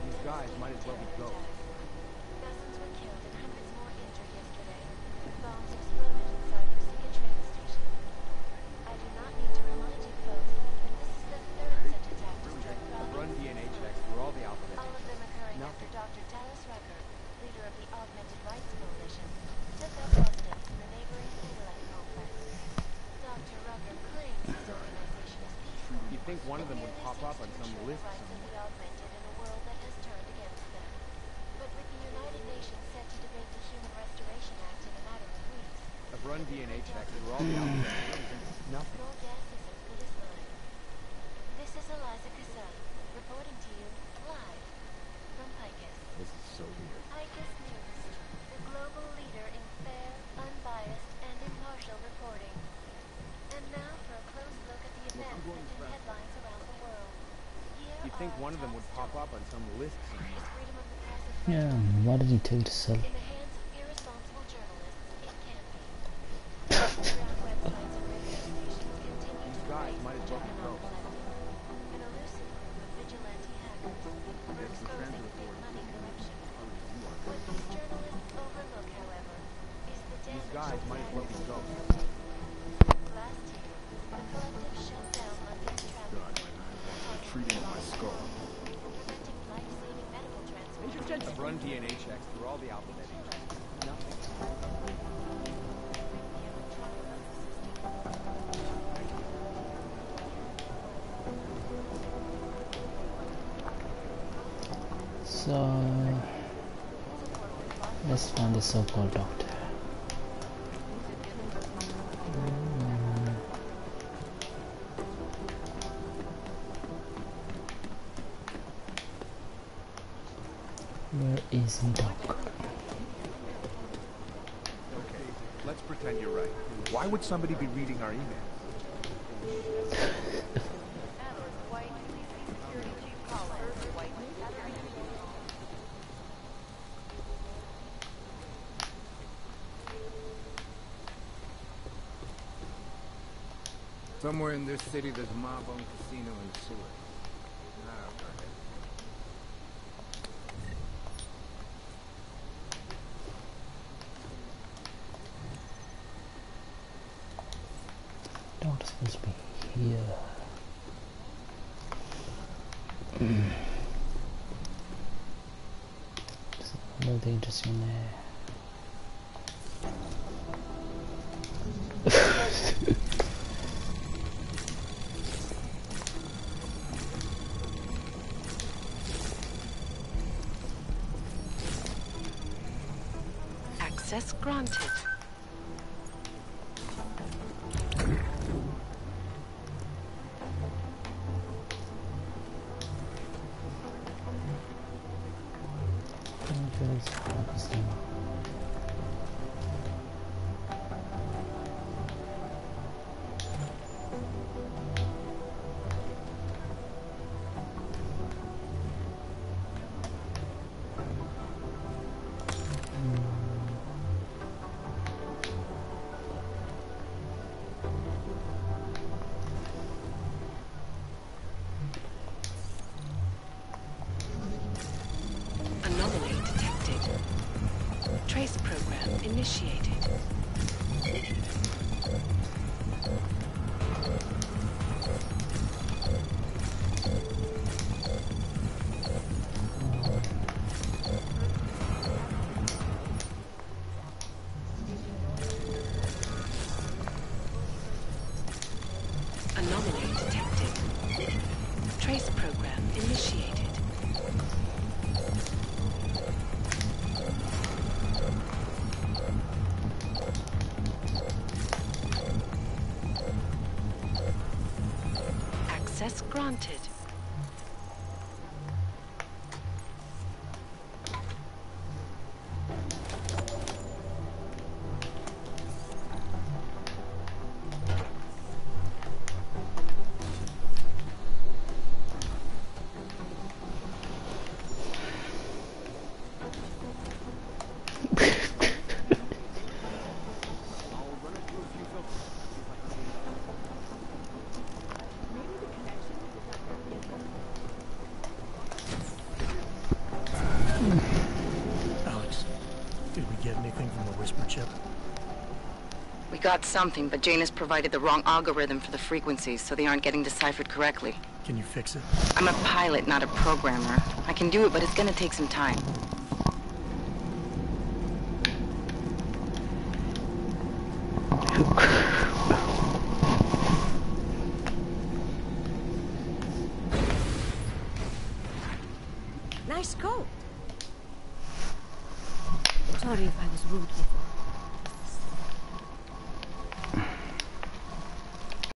These guys might as well be ghosts. Dozens were killed and hundreds more injured yesterday. Bombs exploded inside Pacific train station. I do not need to remind you folks that this is the third such attack destroyed province. Run DNA checks through all the alphabet. All of them occurring after Dr. Dallas Rucker, leader of the Augmented Rights Coalition, took up residence in the neighboring Intellect complex. Dr. Rucker claims his organization is peaceful. You'd think one of them would pop up on some list rights of somewhere. the augmented in a world that has turned against them. But with the United Nations set to debate the Human Restoration Act in a matter of weeks, I've run DNA checks through all the alphabet. Nothing. your guess is as good as mine. This is Eliza Casella, reporting to you live from Picus. This is so weird. Picus News, the global leader in fair, unbiased, and impartial reporting. And now for a close look at the events that made headlines around the world. Here You'd think one of them would pop up on some list somewhere. freedom of the press a Yeah, why did he tell to sell? in the hands of irresponsible journalists, it can't be. Underground websites and radio stations continue These to guys raise might as well be ghosts. an elusive group of vigilante hackers were exposing big money corruption. What these journalists overlook, however, is the These damage guys might as well be ghosts. last year. The collective shut down London's traffic Treating my skull. preventing life-saving medical transfer. I've run DNA checks through all the alphabet. Nothing. So let's find the so-called doctor. Where is the doc? Okay, let's pretend you're right. Why would somebody be reading our email? Somewhere in this city, there's a mob-owned casino and sewer. Ah, okay. Doctor's supposed to be here. There's nothing interesting there. Access granted. initiated. Anomaly detected. Trace program initiated. Access granted. Alex, did we get anything from the whisper chip? We got something, but Jane has provided the wrong algorithm for the frequencies, so they aren't getting deciphered correctly. Can you fix it? I'm a pilot, not a programmer. I can do it, but it's gonna take some time. Nice coat. Sorry if I was rude before.